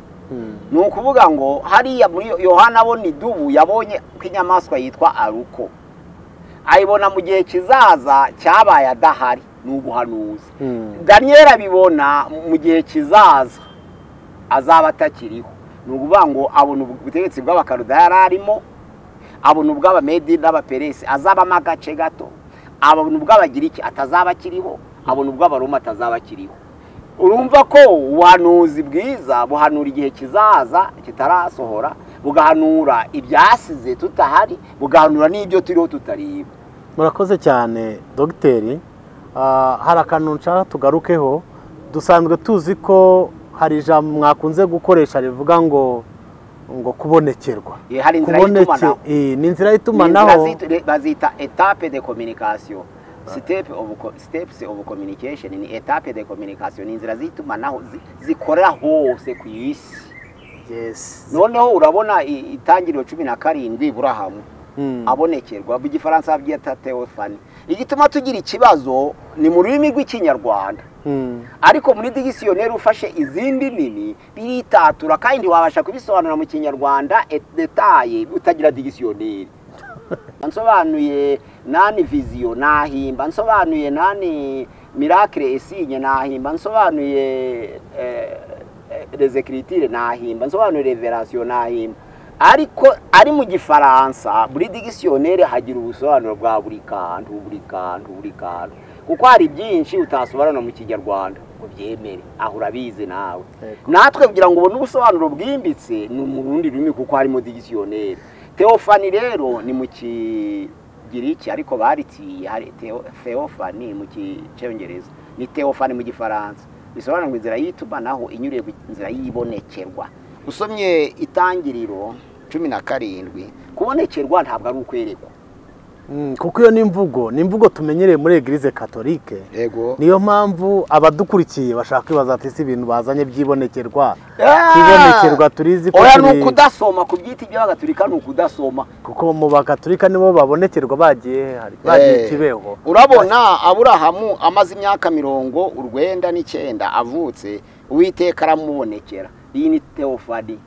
Ni ukuvuga ngo hariya muri Yohana abona idubu, yabonye ko inyamaswa yitwa aruko, ayibona mu gihe kizaza cyabaye adahari, ni ubuhanuzi. Daniel abibona mu gihe kizaza azaba atakiriho, ni ukuvuga ngo abona ubutegetsi bw'abakaludaya yararimo, abona ubw'abamedi n'abaperesi azabamo agace gato, abona ubw'abagiriki atazaba akiriho, abona ubw'abaroma atazaba akiriho. Urumva ko ubuhanuzi bwiza buhanura igihe kizaza kitarasohora, bugahanura ibyasize tutahari, bugahanura n'ibyo turiho tutariba. Murakoze cyane dogiteri. Hari akantu nshaka tugarukeho. Dusanzwe tuzi ko hari ijambo mwakunze gukoresha rivuga ngo kubonekerwa. Hari inzira y'itumanaho. Ni inzira y'itumanaho bazita étape de communication. Steps of communication ni étape de communication, ni inzira z'itumanaho zikorera hose ku isi. Yes. Noneho urabona itangiriro 17 Burahamu abonekerwa, mu gifaransa byita Theophany. Igituma tugira ikibazo ni mu rurimi rw'ikinyarwanda, ariko muri dictionnaire ufashe izindi nini biritatura, kandi wabasha kubisobanura mu kinyarwanda detail utagira dictionnaire. Nsobanuye nani vision nahimba, nsobanuye nani miracle esigne nahimba, nsobanuye les écritures nahimba, nsobanuye révélation nahimba. Ariko ari mu gifaransa muri dictionnaire hagira ubusobanuro bwa buri kantu, kuko hari byinshi utasobanura mu kinyarwanda ngo byemere, aho urabize nawe. Natwe kugira ngo ubone ubusobanuro bwimbitse ni mu rundi rurimi, kuko hari mu dictionnaire. Theophany rero ni mu kigiriki, ariko baritiye hari Theophany mu cyongereza, ni Theophany mu gifaransa. Bisobanura ngo inzira y'itumanaho inyuriye inzira yibonekerwa. Usomye itangiriro 17, kubonekerwa ntabwo ari ukwerekwa, kuko iyo ni imvugo tumenyereye muri Eglise Catholique. Niyo mpamvu abadukurikiye bashaka kwibaza ati si ibintu bazanye byibonekerwa. Kwibonekerwa turizi ko ni ukudasoma, kubyita iby'abagatolika ni ukudasoma, kuko mu bagatorika nibo babonekerwa bagiye Kibeho. Urabona Aburahamu amaze imyaka 99 avutse, Uwiteka aramubonekera. Iyi ni Theophany.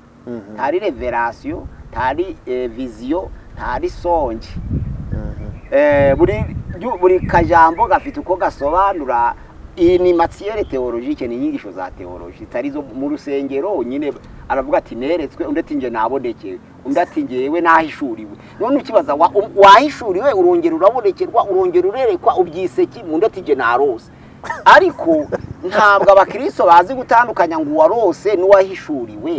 Ntari revelation, ntari vision, ntari songe. Buri kajambo gafite uko gasobanura. Iyi ni matière théologique, ni inyigisho za theology, tarizo mu rusengero nyine. Aravuga ati neretswe, undi ati nje nabonekeye, undi ati ngewe nahishuriwe. None ukibaza wahishuriwe, urongera urabonekerwa, urongera urerekwa, ubyiseki, undi ati nje narose. Ariko ntabwo abakristo bazi gutandukanya ngo uwarose n'uwahishuriwe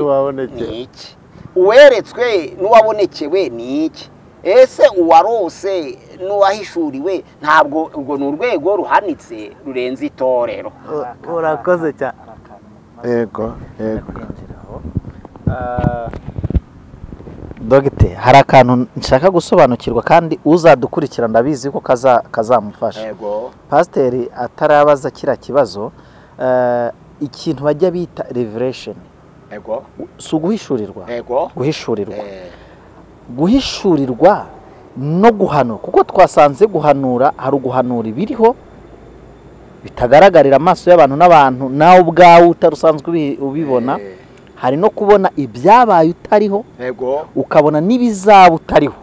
ni iki, uweretswe n'uwabonekewe ni iki. Ese uwarose n'uwahishuriwe ntabwo ubwo ni urwego ruhanitse rurenze itorero. Urakoze cyane. Yego. Dogite, hari akantu nshaka gusobanukirwa kandi uzadukurikira ndabizi ko kazamufasha. Pasiteri atarabaza kira kibazo, ikintu bajya bita revelation. Si uguhishurirwa. Guhishurirwa no guhanura, kuko twasanze guhanura hari uguhanura ibiriho bitagaragarira amaso y'abantu n'abantu nawe ubwawe utarusanzwe ubibona. Hari no kubona ibyabaye utariho, ukabona n'ibizaba utariho,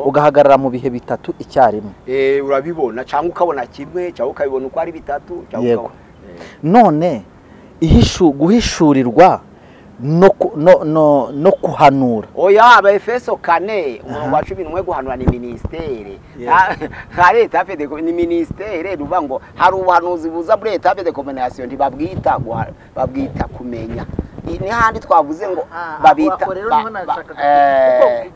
ugahagarara mu bihe bitatu icyarimwe. Urabibona cyangwa ukabona kimwe, cyangwa ukabibona uko ari bitatu. None guhishurirwa no kuhanura. Aba Efeso 4 umurongo wa 11 guhanura ni ministere. Hari etape de ni ministere, ruvuga ngo hari ubuhanuzi buza muri etape de communication, ntibabwita kumenya. Ni handi twavuze ngo babita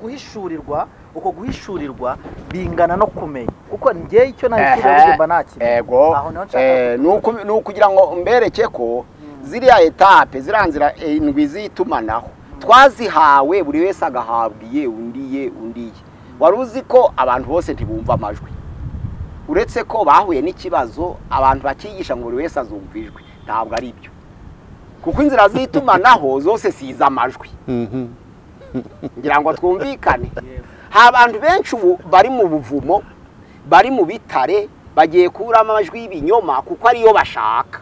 guhishurirwa uko guhishurirwa bingana no kumenya kuko njye icyo nahishuriye mba nakira ego ni ukugira ngo mbereke ko ziriya etape ziranzira indwi z'itumanaho twazihawe buri wese agahabwiye undiye wari uzi ko abantu bose ntibumva amajwi uretse ko bahuye n'ikibazo abantu bakigisha ngo buri wese azumva ijwi ntabwo ari byo kuko inzira z'itumanaho zose siza amajwi ngira ngo twumvikane abantu benshi ubu bari mu buvumo bari mu bitare bagiye kuramo amajwi y'ibinyoma kuko ariyo bashaka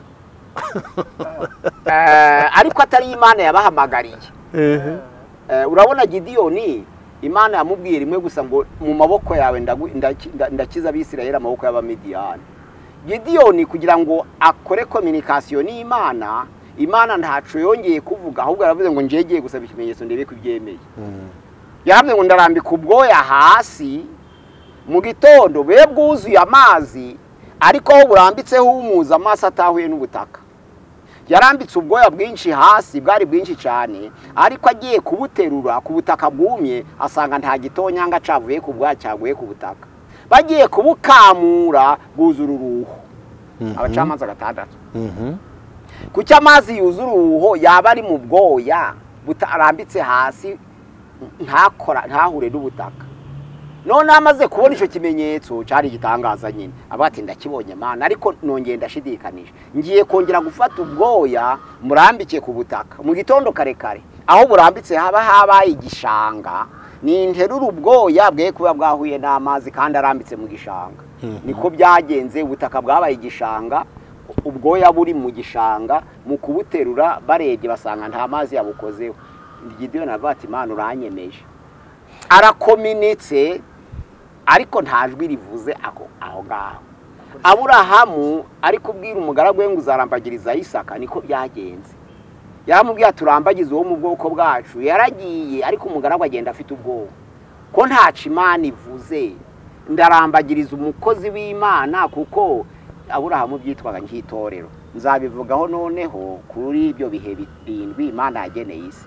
ariko atari Imana yabahamagariye urabona Gidiyoni Imana yamubwiye rimwe gusa ngo mu maboko yawe ndakiza Abisirayeli amaboko y'Abamidiyani. Gidiyoni kugira ngo akore communication n'Imana, Imana ntaco yongeye kuvuga ahubwo aravuze ngo njegeye gusaba ikimenyetso ndebe ko ibyemeye. Yaravuze ngo ndarambika ubwoya hasi mu gitondo be bwuzuye amazi ariko aho burambitseho umuza amaso atahuye n'ubutaka. Yarambitse ubwoya bwinshi hasi bwari bwinshi cyane ariko agiye kubuterura ku butaka bwumye asanga nta gitonyanga cavuye ku bwa cyaguye ku butaka. Bagiye kubukamura bwuzura uruho. Abacamanza gatandatu. Kuki amazi yuzura uruho yaba ari mu bwoya butarambitse hasi ntahure n'ubutaka. None amaze kubona ico kimenyetso cyari gitangaza nyine abati ndakibonye Mana ariko nongeye ndashidikanije ngiye kongera gufata ubwoya murambike ku butaka mu gitondo kare aho burambitse habaye igishanga ni nterura ubwoya bwe kuba bwahuye n'amazi kandi arambitse mu gishanga niko byagenze ubutaka bwabaye igishanga ubwoya buri mu gishanga mu kubuterura barebye basanga nta mazi yabukozeho. Gidiyoni avati Mana uranyemeje arakominitse ariko ntajwi rivuze aho ngaho. Aburahamu ari kubwira umugaragu we ngo uzarambagiriza Isaka niko byagenze. Yaramubwiye turambagize uwo mu bwoko bwacu yaragiye ariko umugaragu agenda afite ubwoba ko ntaca Imana ivuze ndarambagiriza umukozi w'Imana kuko Aburahamu byitwaga nk'itorero. Nzabivugaho noneho kuri ibyo bihe birindwi Imana yageneye isi.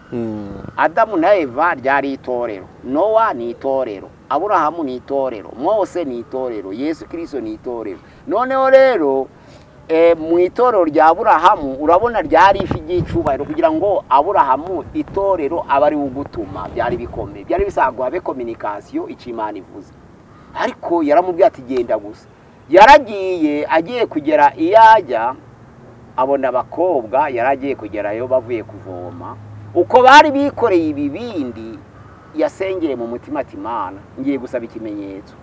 Adamu na Eva ryari itorero, Nowa ni itorero, Aburahamu ni itorero, Mose ni itorero, Yesu Kristo ni itorero. Noneho rero mu itorero rya Aburahamu urabona ryari ifi ry'icubahiro kugira ngo Aburahamu itorero abari ugutuma byari bikomeye byari bisagwa be communication icimana ivuze. Ariko yaramubwiye ati genda gusa. Yaragiye agiye kugera iyajya abona abakobwa yaragiye kugerayo bavuye kuvoma uko bari bikoreye ibibindi yasengeye mu mutima ati Mana ngiye gusaba ikimenyetso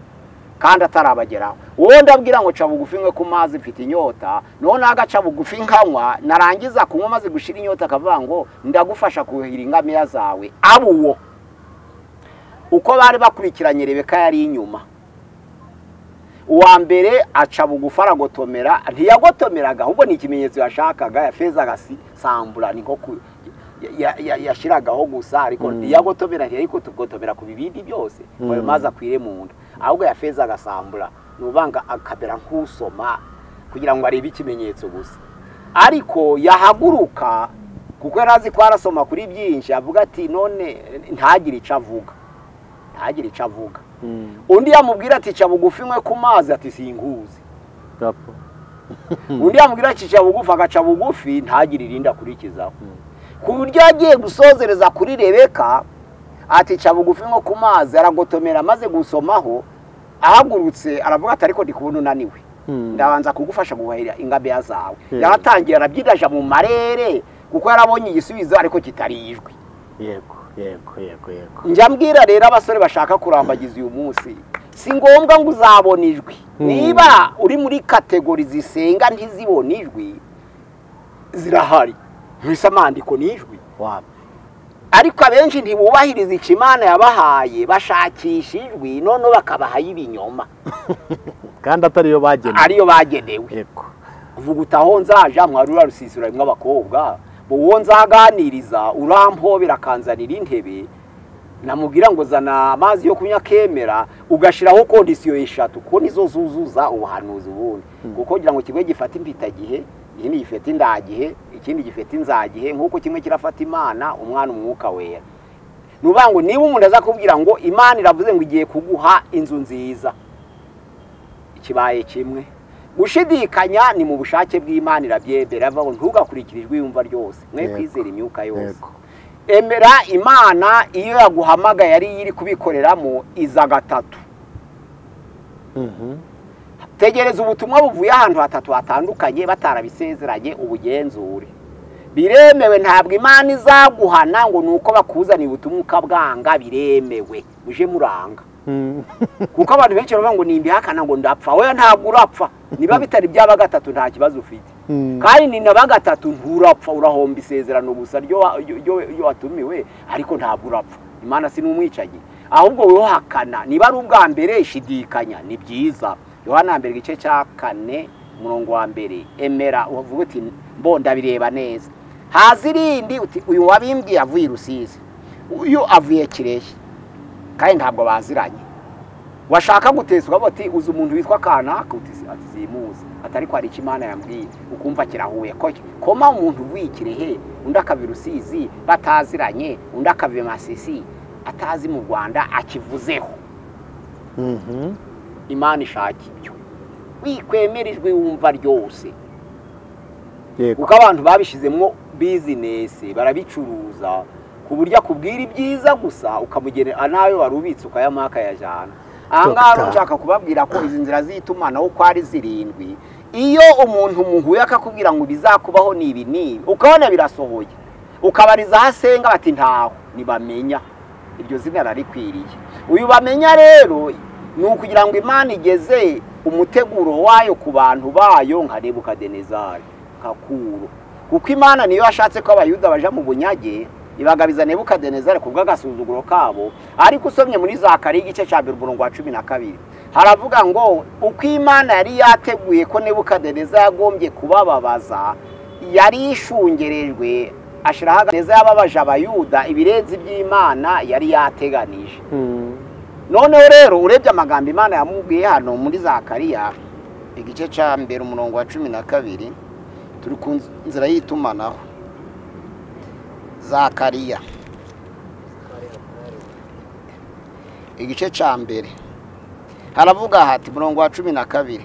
kandi atarabageraho. Wowe ndabwira ngo ca bugufi mwe ku mazi mfite inyota none agaca bugufi nkanywa narangiza kunywa maze gushira inyota akavuga ngo ndagufasha kuhira ingamiya zawe abuwo. Uko bari bakurikiranye Rebeka yari inyuma uwa mbere aca bugufi aragotomera ntiyagotomeraga ahubwo ni ikimenyetso yashakaga yafeza gasi sambura niko yashiragaho gusa ariko yagotomera ariko tugotomera ku bibindi byose ngo maza kwire mu nda ahubwo yafeza gasambura nubanga akabera nkusoma kugira ngo arebe ikimenyetso gusa. Ariko yahaguruka kuko yarazi ko arasoma kuri byinshi avuga ati none ntagire ica avuga undi yamubwira ati ca bugufi mwe ku mazi ati singuzi undi yamubwira ati ca bugufi agaca bugufi ntagire irinda kurikizaho ku buryo yagiye gusozereza kuri Rebeka ati ca bugufi mwe ku mazi aragotomera maze gusomaho ahagurutse aravuga ati ariko ndikubona unaniwe ndabanza kugufasha guhahira ingamiya zawe. Yaratangiye arabyidaja mu marere kuko yarabonye igisubizo ariko kitarijwe. Yego. Njambwira rero abasore bashaka kurambagiza uyu munsi si ngombwa ngo uzabona ijwi niba uri muri kategori zisenga ntizibona ijwi zirahari mwisamandiko nijwi ariko abenshi ntibubahiriza icimana yabahaye bashakisha ijwi none bakabahaye ibinyoma kandi ariyo bagenewe. Yego uvuga utaho nzaja mwarura rusisira rimwe abakobwa uwo nzaganiriza urampobera kanzanira intebe namubwira ngo zana amazi yo kunywa kemera ugashiraho kondisiyo 3 ko nizo zuzuza ubuhanuzi ubundi kuko kugira ngo kimwe gifata impita gihe ikindi gifata indagihe ikindi gifata inzagihe nkuko kimwe kirafata Imana umwana umwuka wera nuvuga ngo niba umuntu aza kubwira ngo Imana iravuze ngo igiye kuguha inzu nziza, ikibaye kimwe. Gushidikanya ni mu bushake bw'Imana, irabyemera, avuga ngo ntugakurikirijwe yumva ryose, mwe kwizera imyuka yose. Emera Imana iyo yaguhamaga yari iri kubikoreramo iza gatatu. Tegereza ubutumwa buvuye ahantu hatatu hatandukanye batarabisezeranye ubugenzure. Biremewe, ntabwo Imana izaguhana ngo nuko bakuzaniye ubutumwa ukabwanga, biremewe muje muranga. Kuko abantu benshi bavuga ngo nimbihakana ngo ndapfa, oya ntabwo urapfa. Niba bitari byaba gatatu nta kibazo ufite, kandi ni naba gatatu nturapfa, urahomba isezerano gusa ryo watumiwe, ariko ntabwo urapfa. Imana si n'umwicaye, ahubwo wowe hakana. Niba ari ubwa mbere shidikanya, ni byiza. Yohana mbere gice cya 4 umurongo wa mbere, emera uvuga uti mbonda bireba neza. Hazirindi uti uyu wabimbwiye avuye Rusizi, uyu avuye Kirehe, kandi ntabwo baziranye. Washaka guteswa bati uzi umuntu witwa Kanaka, uti zimuzi, atari ko ari Imana yambwiye, ukumva kirahuye ko koma umuntu uvuye Kirehe undi akavi Rusizi bataziranye, undi akavi Masisi atazi mu Rwanda akivuzeho. Imana ishaka ibyo wikwemerijwe wumva ryose, kuko abantu babishizemo business, barabicuruza ku buryo akubwira ibyiza gusa ukamugenera nayo warubitse ukayamaka yajana. Ahangaha nshaka kubabwira ko izi nzira z'itumanaho ko ari 7. Iyo umuntu muhuye akakubwira ngo bizakubaho nibi nibi, ukabona birasohoye, ukabariza hasenga bati ntaho, nibamenya iryo zina rarikwiriye. Uyu bamenya rero ni ukugira ngo Imana igeze umuteguro wayo ku bantu bayo nka Nebukadinezari, Kakuro. Kuko Imana niyo yashatse ko abayuda baja mu bunyage, ibagabiza Nebukadinezari kubw'agasuzuguro kabo. Ariko usomye muri Zakariya igice cya 2 umurongo wa 12 haravuga ngo uko Imana yari yateguye ko Nebukadinezari yagombye kubababaza, yari ishungerejwe ashiraho neza yababaje abayuda ibirenze by'Imana yari yateganije. Noneho rero urebye amagambo Imana yamubwiye hano muri Zakariya igice cya 2 umurongo wa 12, turi ku nzira y'itumanaho. Zakariya igice cya 2 haravuga hati umurongo wa 12,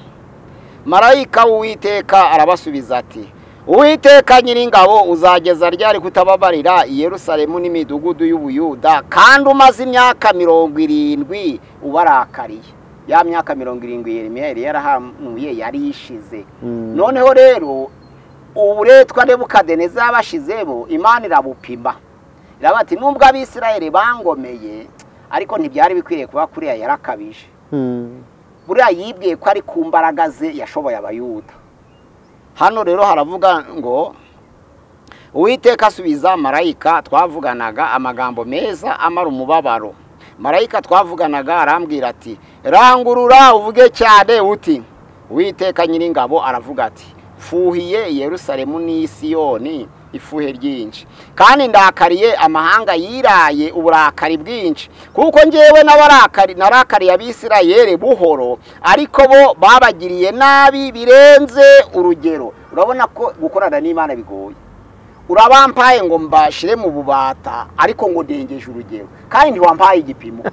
marayika w'Uwiteka arabasubiza ati Uwiteka nyiringabo uzageza ryari kutababarira i Yerusalemu n'imidugudu y'Ubuyuda, kandi umaze imyaka 70 ubarakariye. Ya myaka 70 Yeremiya yari yarahanuye yari ishize. Noneho rero uburetwa Nebukadinezari bashizebo, Imana irabupima, irabati nubwo abisirayeli bangomeye ariko ntibyari bikwiriye kuba kuriya yarakabije. Buriya yibwiye ko ari ku mbaraga ze yashoboye abayuda. Hano rero haravuga ngo Uwiteka asubiza marayika twavuganaga amagambo meza amara umubabaro. Marayika twavuganaga arambwira ati rangurura uvuge cyane uti Uwiteka nyiringabo aravuga ati fuhiye Yerusalemu ni Siyoni ifuhe ryinshi, kandi ndakariye amahanga yiraye uburakari bwinshi, kuko ngewe narakariye abisirayeli buhoro, ariko bo babagiriye nabi birenze urugero. Urabona ko gukorana n'Imana bigoye. Urabampaye ngo mbashire mu bubata, ariko ngo ndengeje urugero, kandi ntiwampaye igipimo.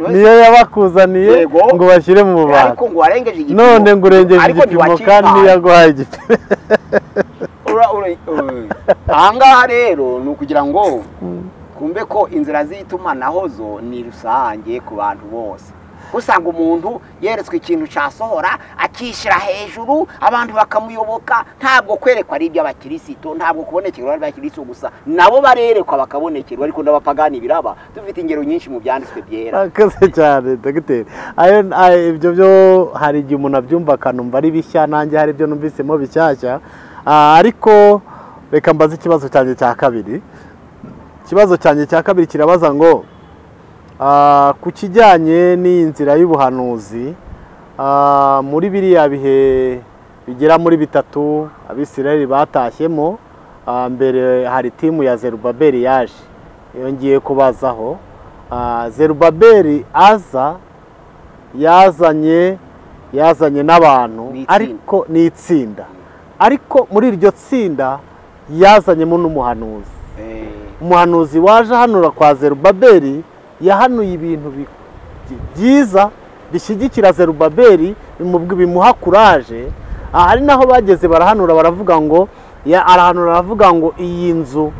Niyo yabakuzaniye ngo bashyire mu bubata, ariko ngo warengeje igipimo, none ngo urengeje igipimo kandi yaguhaye igipimo. Ahangaha rero ni ukugira ngo kumbe ko inzira z'itumanaho zo ni rusange ku bantu bose. Usanga umuntu yeretswe ikintu cyasohora akishira hejuru, abantu bakamuyoboka, ntabwo kwerekwa ari iby'abakirisito, ntabwo kubonekerwa ari abakirisito gusa, nabo barerekwa bakabonekerwa, ariko n'abapagani biraba. Dufite ingero nyinshi mu byanditswe byera. Akaze cyane dogiteri. Ibyo byo hari igihe umuntu abyumva akanumva ari bishya, nanjye hari ibyo numvisemo bishyashya. Ariko reka mbaze ikibazo cyanjye cya kabiri. Ikibazo cyanjye cya kabiri kirabaza ngo ku kijyanye n'inzira y'ubuhanuzi, muri biriya bihe bigera muri 3 abisirayeli batashyemo, mbere hari timu ya Zerubabeli yaje, yongeye kubazaho. Zerubabeli aza yazanye n'abantu, ariko ni itsinda, ariko muri iryo tsinda yazanyemo n'umuhanuzi. Umuhanuzi waje hanura kwa Zerubabeli yahanuye ibintu byiza bishyigikira Zerubabeli, bimuha kuraje. Hari naho bageze barahanura baravuga ngo aravuga ngo iyi nzu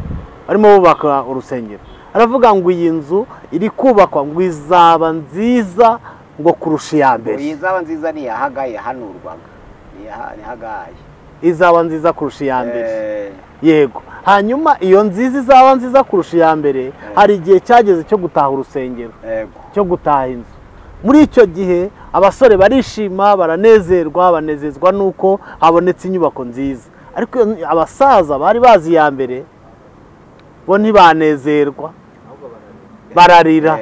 arimo bubaka urusengero, aravuga ngo iyi nzu iri kubakwa ngo izaba nziza ngo kurusha iya mbere. Izaba nziza ni yahagaye hanurwaga, ni hagaye izaba nziza kurusha iya mbere. Yego, hanyuma iyo nziza izaba nziza kurusha iya mbere, hari igihe cyageze cyo gutaha urusengero, cyo gutaha inzu. Muri icyo gihe abasore barishima, baranezerwa, banezezwa nuko habonetse inyubako nziza. Ariko abasaza bari bazi iya mbere bo ntibanezerwa, bararira,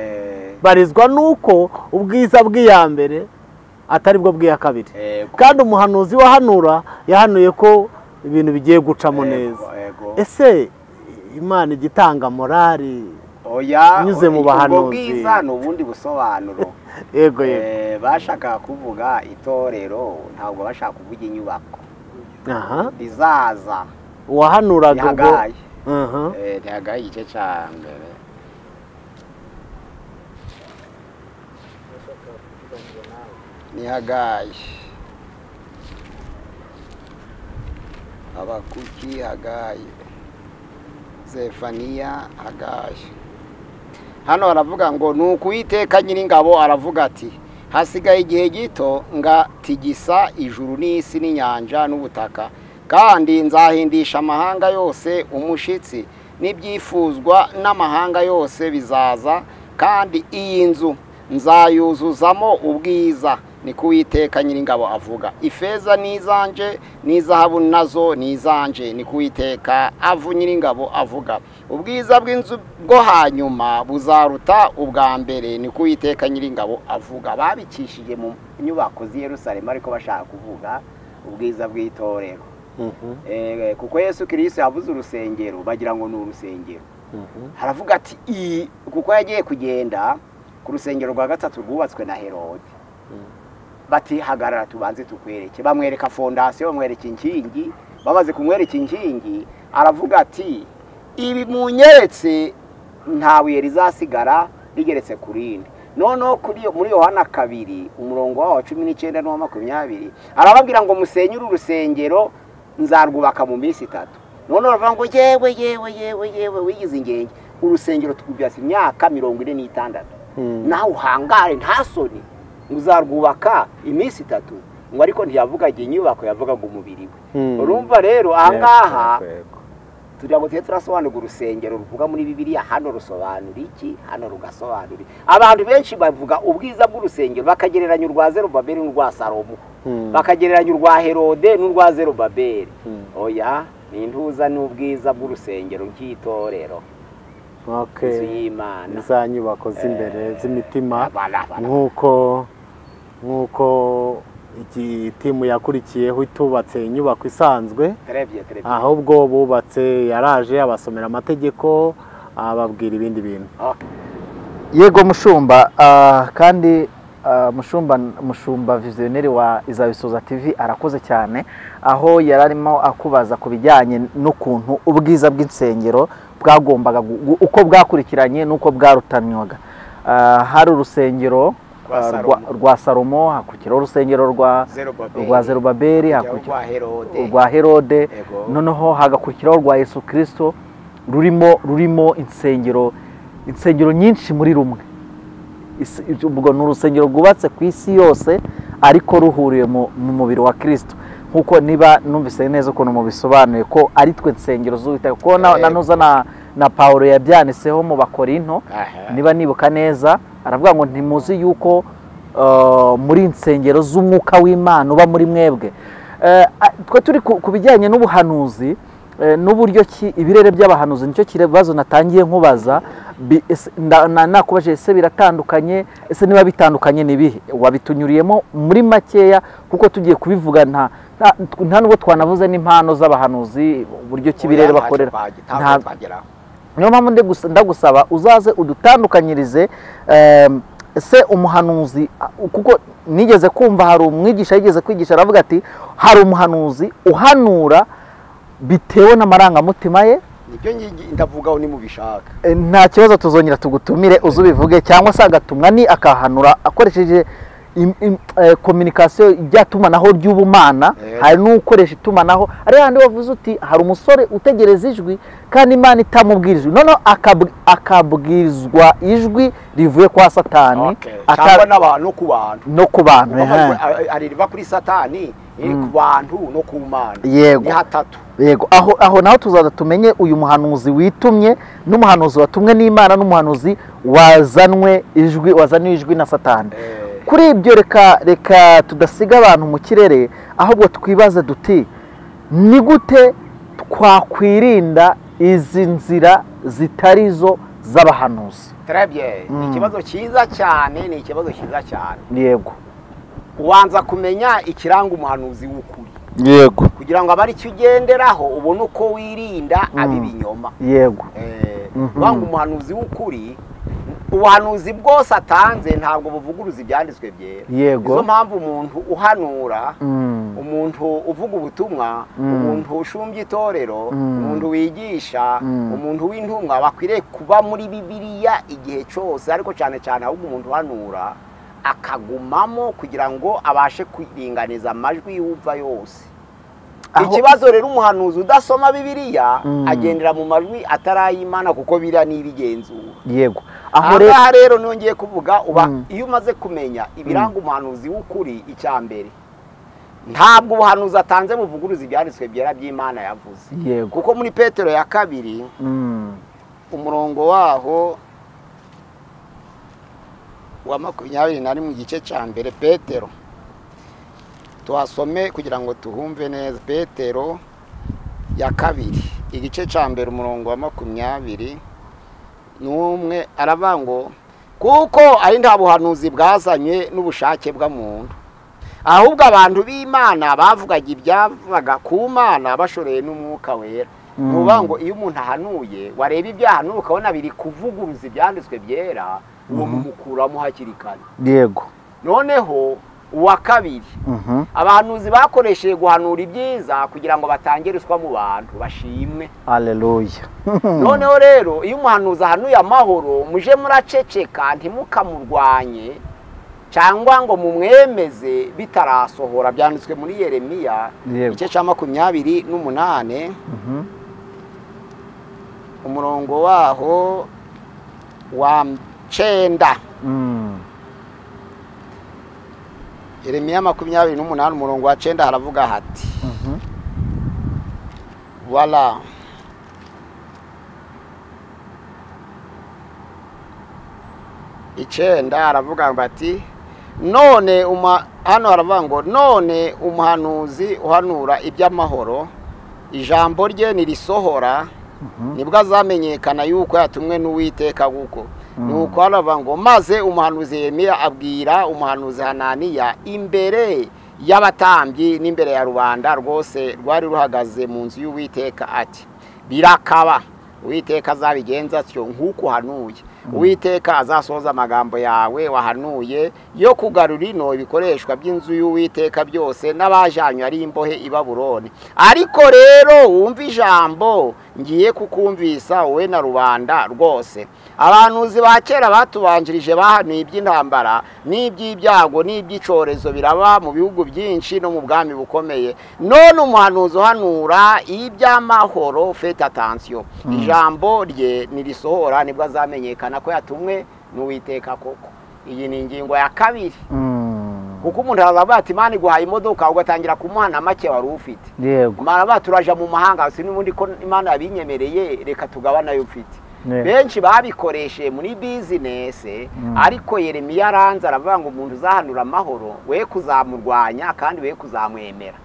barizwa nuko ubwiza bw'iya mbere atari bwo bw'iya kabiri. Kandi umuhanuzi wahanura yahanuye ko ibintu bigiye gucamo neza. Ese Imana igitanga morali nyuze mu bahanuzi? Ubwiza ni ubundi busobanuro. Yego bashaka kuvuga itorero, ntabwo bashaka kuvuga inyubako. Izaza uwahanuraga ubwo ntihagaye igice cya mbere. Nihagaye Habakuki Hagayi, Zefaniya Hagayi. Hano baravuga ngo ni Uwiteka Nyiringabo aravuga ati hasigaye igihe gito ngatigisa ijuru n'isi n'inyanja n'ubutaka, kandi nzahindisha amahanga yose umushitsi, n'ibyifuzwa n'amahanga yose bizaza, kandi iyi nzu nzayuzuzamo ubwiza, ni Uwiteka Nyiringabo avuga. Ifeza n'izanje n'izahabu nazo n'izanje, ni Uwiteka Nyiringabo avuga. Ubwiza bw'inzu bwo hanyuma buzaruta ubwa mbere, ni Uwiteka Nyiringabo avuga. Babikishije mu nyubako z'i Yerusalemu ariko bashaka kuvuga ubwiza bw'itorero. Kuko Yesu Kristo yavuze urusengero bagira ngo ni urusengero. Haravuga ati kuko yagiye kugenda ku rusengero rwa gatatu rwubatswe na Herode, bati hagarara tubanze tukwereke. Bamwereka fondasiyo, bamwereka inkingi. Bamaze kumwereka inkingi aravuga ati ibi munyeretse nta buye rizasigara rigeretse ku rindi. Noneho muri Yohana 2 umurongo wa 19 n'uwa 20 arababwira ngo musenyure urusengero nzarwubaka mu minsi 3. Noneho baravuga ngo yewe wigize ingenge, urusengero tukubyasa imyaka 46. Nawe uhangare nta soni uzarwubaka iminsi 3. Ngo ariko ntiyavuga inyubako, yavuga ngo umubiri we. Urumva rero ahangaha tujya ngo turasobanura urusengero ruvuga muri Bibiliya. Hano rusobanura iki? Hano rugasobanura. Abantu benshi bavuga ubwiza bw'urusengero bakagereranya urwa Zerubabeli n'urwa Salomo, bakagereranya urwa Herode n'urwa Zerubabeli. Oya, ni intuza n'ubwiza bw'urusengero nk'itorero. Za nyubako z'imbere z'imitima, nk'uko iki timu yakurikiyeho itubatse inyubako isanzwe, ahubwo bubatse yaraje abasomera amategeko, ababwira ibindi bintu. Yego mushumba, kandi mushumba visionnaire wa Izabisoza TV arakoze cyane, aho yararimo akubaza ku bijyanye n'ukuntu ubwiza bw'insengero bwagombaga uko bwakurikiranye n'uko bwarutanywaga. Hari urusengero rwa Salomo, hakurikiraho urusengero rwa Zerubabeli, hakurikiraho urwa Herode, noneho hagakurikiraho urwa Yesu Kristo, rurimo insengero nyinshi muri rumwe. Ubwo ni urusengero rwubatse ku isi yose ariko ruhuriye mu mubiri wa Kristo. Nkuko niba numvise neza ukuntu mubisobanuye ko ari twe nsengero z'Uwiteka, ko nanuza na Paulo yabyaniseho mu Bakorinto, niba nibuka neza, aravuga ngo ntimuzi yuko muri insengero z'umwuka w'Imana uba muri mwebwe. Twe turi ku bijyanye n'ubuhanuzi n'uburyo ki ibirere by'abahanuzi, nicyo kibazo natangiye nkubaza. Nakubaje ese biratandukanye, ese niba bitandukanye nibihe? Wabitunyuriyemo muri makeya kuko tugiye kubivuga nta nubwo twanavuze n'impano z'abahanuzi, uburyo kibirere bakorera. Niyo mpamvu ndagusaba uzaze udutandukanyirize. Ese umuhanuzi, kuko nigeze kumva hari umwigisha yigeze kwigisha aravuga ati hari umuhanuzi uhanura bitewe n'amarangamutima ye. nibyo ndavugaho ni mubishaka. Nta kibazo tuzongera tugutumire uzubivuge, cyangwa se agatumwa ni akahanura akoresheje communication ijyatumanaho ry'ubumana. Hari n'ukoresha itumanaho ari handi wavuze uti hari umusore utegereza ijwi kandi Imana itamubwirijwe, none akabwirizwa ijwi rivuye kwa Satani cyangwa n'abantu no ku bantu ari riva kuri Satani ku bantu no ku Mana. Yego, ni hatatu. Yego, aho naho tuzaza tumenye uyu muhanuzi witumye n'umuhanuzi watumwe n'Imana n'umuhanuzi wazaniwe ijwi na Satani. Kuri ibyo reka tudasiga abantu mu kirere, ahubwo twibaze duti ni gute twakwirinda izi nzira zitarizo z'abahanuzi. Très bien. Ni ikibazo cyiza cyane, ni ikibazo cyiza cyane. Yego, ubanza kumenya ikiranga umuhanuzi w'ukuri. Yego, kugira ngo abari cyugenderaho ubone uko wirinda abibinyoma. Yego, banga umuhanuzi w'ukuri, ubuhanuzi bwose atanze ntabwo buvuguruza ibyanditswe byera. Yego, nizo mpamvu umuntu uhanura, umuntu uvuga ubutumwa, umuntu ushumbya itorero, umuntu wigisha, umuntu w'intumwa bakwiriye kuba muri Bibiliya igihe cyose, ariko cyane cyane ahubwo umuntu uhanura akagumamo kugira ngo abashe kwiringaniza amajwi yumva yose. Ikibazo rero umuhanuzi udasoma Bibiliya agendera mu majwi atarayimana kuko biriya n'ibigenzura. Yego, aho rero nongeye kuvuga iyo umaze kumenya ibiranga umuhanuzi w'ukuri, icyambere ntabwo ubuhanuzi atanze buvuguruza ibyanditswe byera by'Imana yavuze. Yego, kuko muri Petero ya 2 umurongo waho wa 21 mu gice cya mbere, Petero tuhasome kugira ngo tuhumve neza. Petero ya 2 igice cya mbere umurongo wa 21 n'umwe aravuga ngo kuko ari nta buhanuzi bwazanye n'ubushake bw'umuntu, ahubwo abantu b'Imana bavugaga ibyavaga ku Mana bashoreye n'umwuka wera. Nuvuga ngo iyo umuntu ahanuye wareba ibyo ahanura ukabona biri kuvuguruza ibyanditswe byera, uwo mukuramo hakiri kare. Yego, noneho uwa 2 abahanuzi bakoresheje guhanura ibyiza kugira ngo batangirizwa mu bantu bashimwe. Haleluya. Noneho rero iyo umuhanuzi ahanuye amahoro, muje muraceceka ntimukamurwanye cyangwa ngo mumwemeze bitarasohora. Byanditswe muri Yeremiya igice cya 28 umurongo waho wa 9. Yeremiya 28 umurongo wa 9 haravuga hati wala icyenda haravuga bati none hano haravuga ngo none umuhanuzi uhanura iby'amahoro ijambo rye nirisohora nibwo azamenyekana yuko yatumwe n'Uwiteka. guko nuko haravuga ngo maze umuhanuzi Yeremiya abwira umuhanuzi Hananiya imbere y'abatambyi n'imbere ya rubanda rwose rwari ruhagaze mu nzu y'Uwiteka ati birakaba Uwiteka azabigenza atyo nk'uko uhanuye. Uwiteka azasohoza amagambo yawe wahanuye yo kugarura ino ibikoreshwa by'inzu y'Uwiteka byose n'abajanywe ari imbohe i Babuloni. Ariko rero wumva ijambo ngiye kukumvisa wowe na rubanda rwose. Abahanuzi ba kera batubanjirije bahanuye iby'intambara n'iby'ibyago n'iby'icorezo biraba mu bihugu byinshi no mu bwami bukomeye. None umuhanuzi uhanura iby'amahoro, faites attention, ijambo rye nirisohora nibwo azamenyekana ko yatumwe n'Uwiteka koko. Iyi ni ingingo ya 2. kuko umuntu aravuga ati Imana iguhaye imodoka ugatangira kumuhana make wari ufite. Yego, Imana baturaje mu mahanga sinubundi ko Imana yabinyemereye reka tugabana yo ufite. Benshi babikoreshe muri business, ariko Yeremiya aranze aravuga ngo umuntu uzahanura amahoro we kuzamurwanya kandi we kuzamwemera.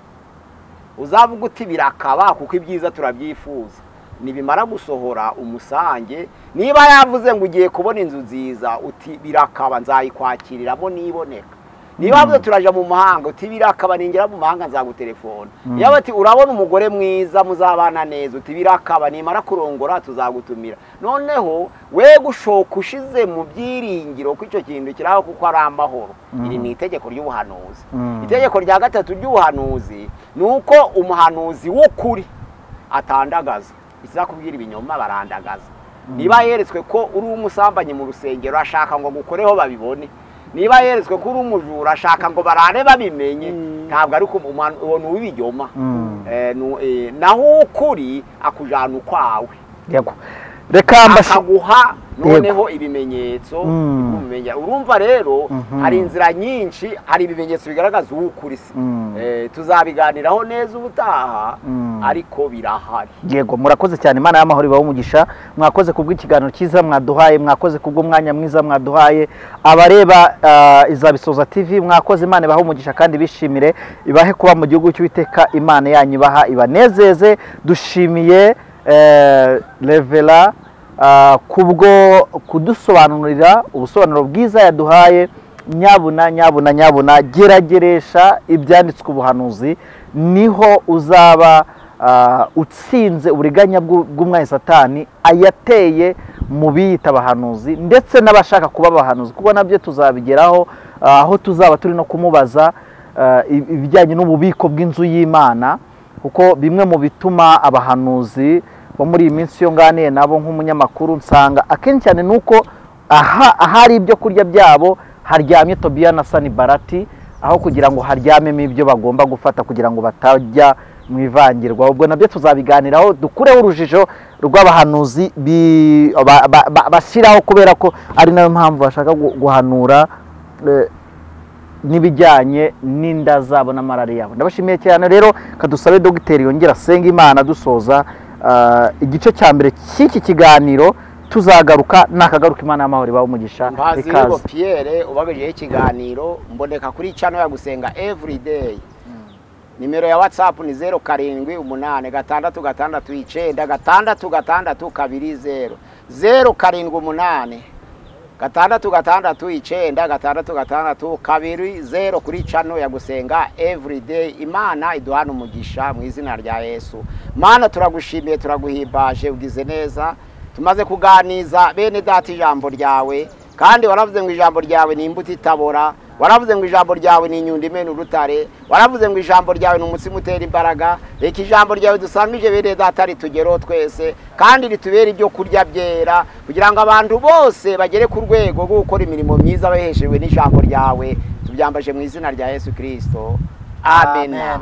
Uzavuga uti birakaba kuko ibyiza turabyifuza, nibimara gusohora umusange niba yavuze ngo ugiye kubona inzu nziza uti birakaba nzayikwakiriramo niboneka. Niba yavuze turaje mu mahanga uti birakaba ningera mu mahanga nzagutelefona. Yaba ati urabona umugore mwiza muzabana neza uti birakaba nimara kurongora tuzagutumira. Noneho we gushoka ushize mu byiringiro ko icyo kintu kiraho kuko ari amahoro. Iri ni itegeko ry'ubuhanuzi. Itegeko rya 3 ry'ubuhanuzi nuko umuhanuzi w'ukuri atandagaza izakubwira ibinyoma barandagaza niba yeretswe ko uri umusambanyi mu rusengero ashaka ngo gukoreho babibone niba yeretswe ko uri umujura ashaka ngo barane babimenye ntabwo ari ko umuntu w'ibinyoma naho ukuri akujana ukwawe yego reka akaguha noneho ibimenyetso umenya urumva rero hari inzira nyinshi hari ibimenyetso bigaragaza ukuri tuzabiganiraho neza ubutaha ariko birahari yego murakoze cyane Imana y'amahoro ibaho umugisha mwakoze kubw'ikiganiro cyiza mwaduhaye mwakoze kubw'umwanya mwiza mwaduhaye abareba Izabisoza TV mwakoze Imana ibaho umugisha kandi bishimire ibahe kuba mu gihugu cy'Uwiteka Imana yanyu ibaha ibanezeze dushimiye Revera kubwo kudusobanurira ubusobanuro bwiza yaduhaye nyabuna gerageresha ibyanditswe ubuhanuzi niho uzaba utsinze uburiganya bw'umwanzi Satani ayateye mu biyita abahanuzi ndetse n'abashaka kuba abahanuzi kuko nabyo tuzabigeraho aho tuzaba turi no kumubaza ibijyanye n'ububiko bw'inzu y'Imana kuko bimwe mu bituma abahanuzi bo muri iyi minsi yo nganiye nabo nk'umunyamakuru nsanga akenshi cyane nuko ahari ibyo kurya byabo haryamye Tobiya na Sanibarati aho kugira ngo haryamemo ibyo bagomba gufata kugira ngo batajya mu ivangirwa ubwo nabyo tuzabiganiraho dukureho urujijo rw'abahanuzi bashyiraho kubera ko ari nayo mpamvu bashaka guhanura n'ibijyanye n'inda zabo n'amarari yabo ndabashimiye cyane rero kadusabe Dogiteri yongera asenga Imana dusoza igice cya mbere cy'iki kiganiro tuzagaruka nakagaruka Imana y'amahoro ibaho umugisha ikaze Pierre ubagejeje ikiganiro mboneka kuri channel ya gusenga everyday nimero ya WhatsApp ni 0786669620 0786 669 kuri channel ya gusenga everyday Imana iduhana umugisha mu izina rya Yesu Mana turagushimiye turaguhimbaje ugize neza tumaze kuganiza bene data ijambo ryawe kandi waravuze ngo ijambo ryawe ni imbuto itabora waravuze ngo ijambo ryawe ni inyundo imena urutare waravuze ngo ijambo ryawe ni umutsima utera imbaraga reka ijambo ryawe dusangije bene data ritugeraho twese kandi ritubere ibyo kurya byera kugira ngo abantu bose bagere ku rwego rwo gukora imirimo myiza baheshejwe n'ijambo ryawe tubyambaje mu izina rya Yesu Kristo amen.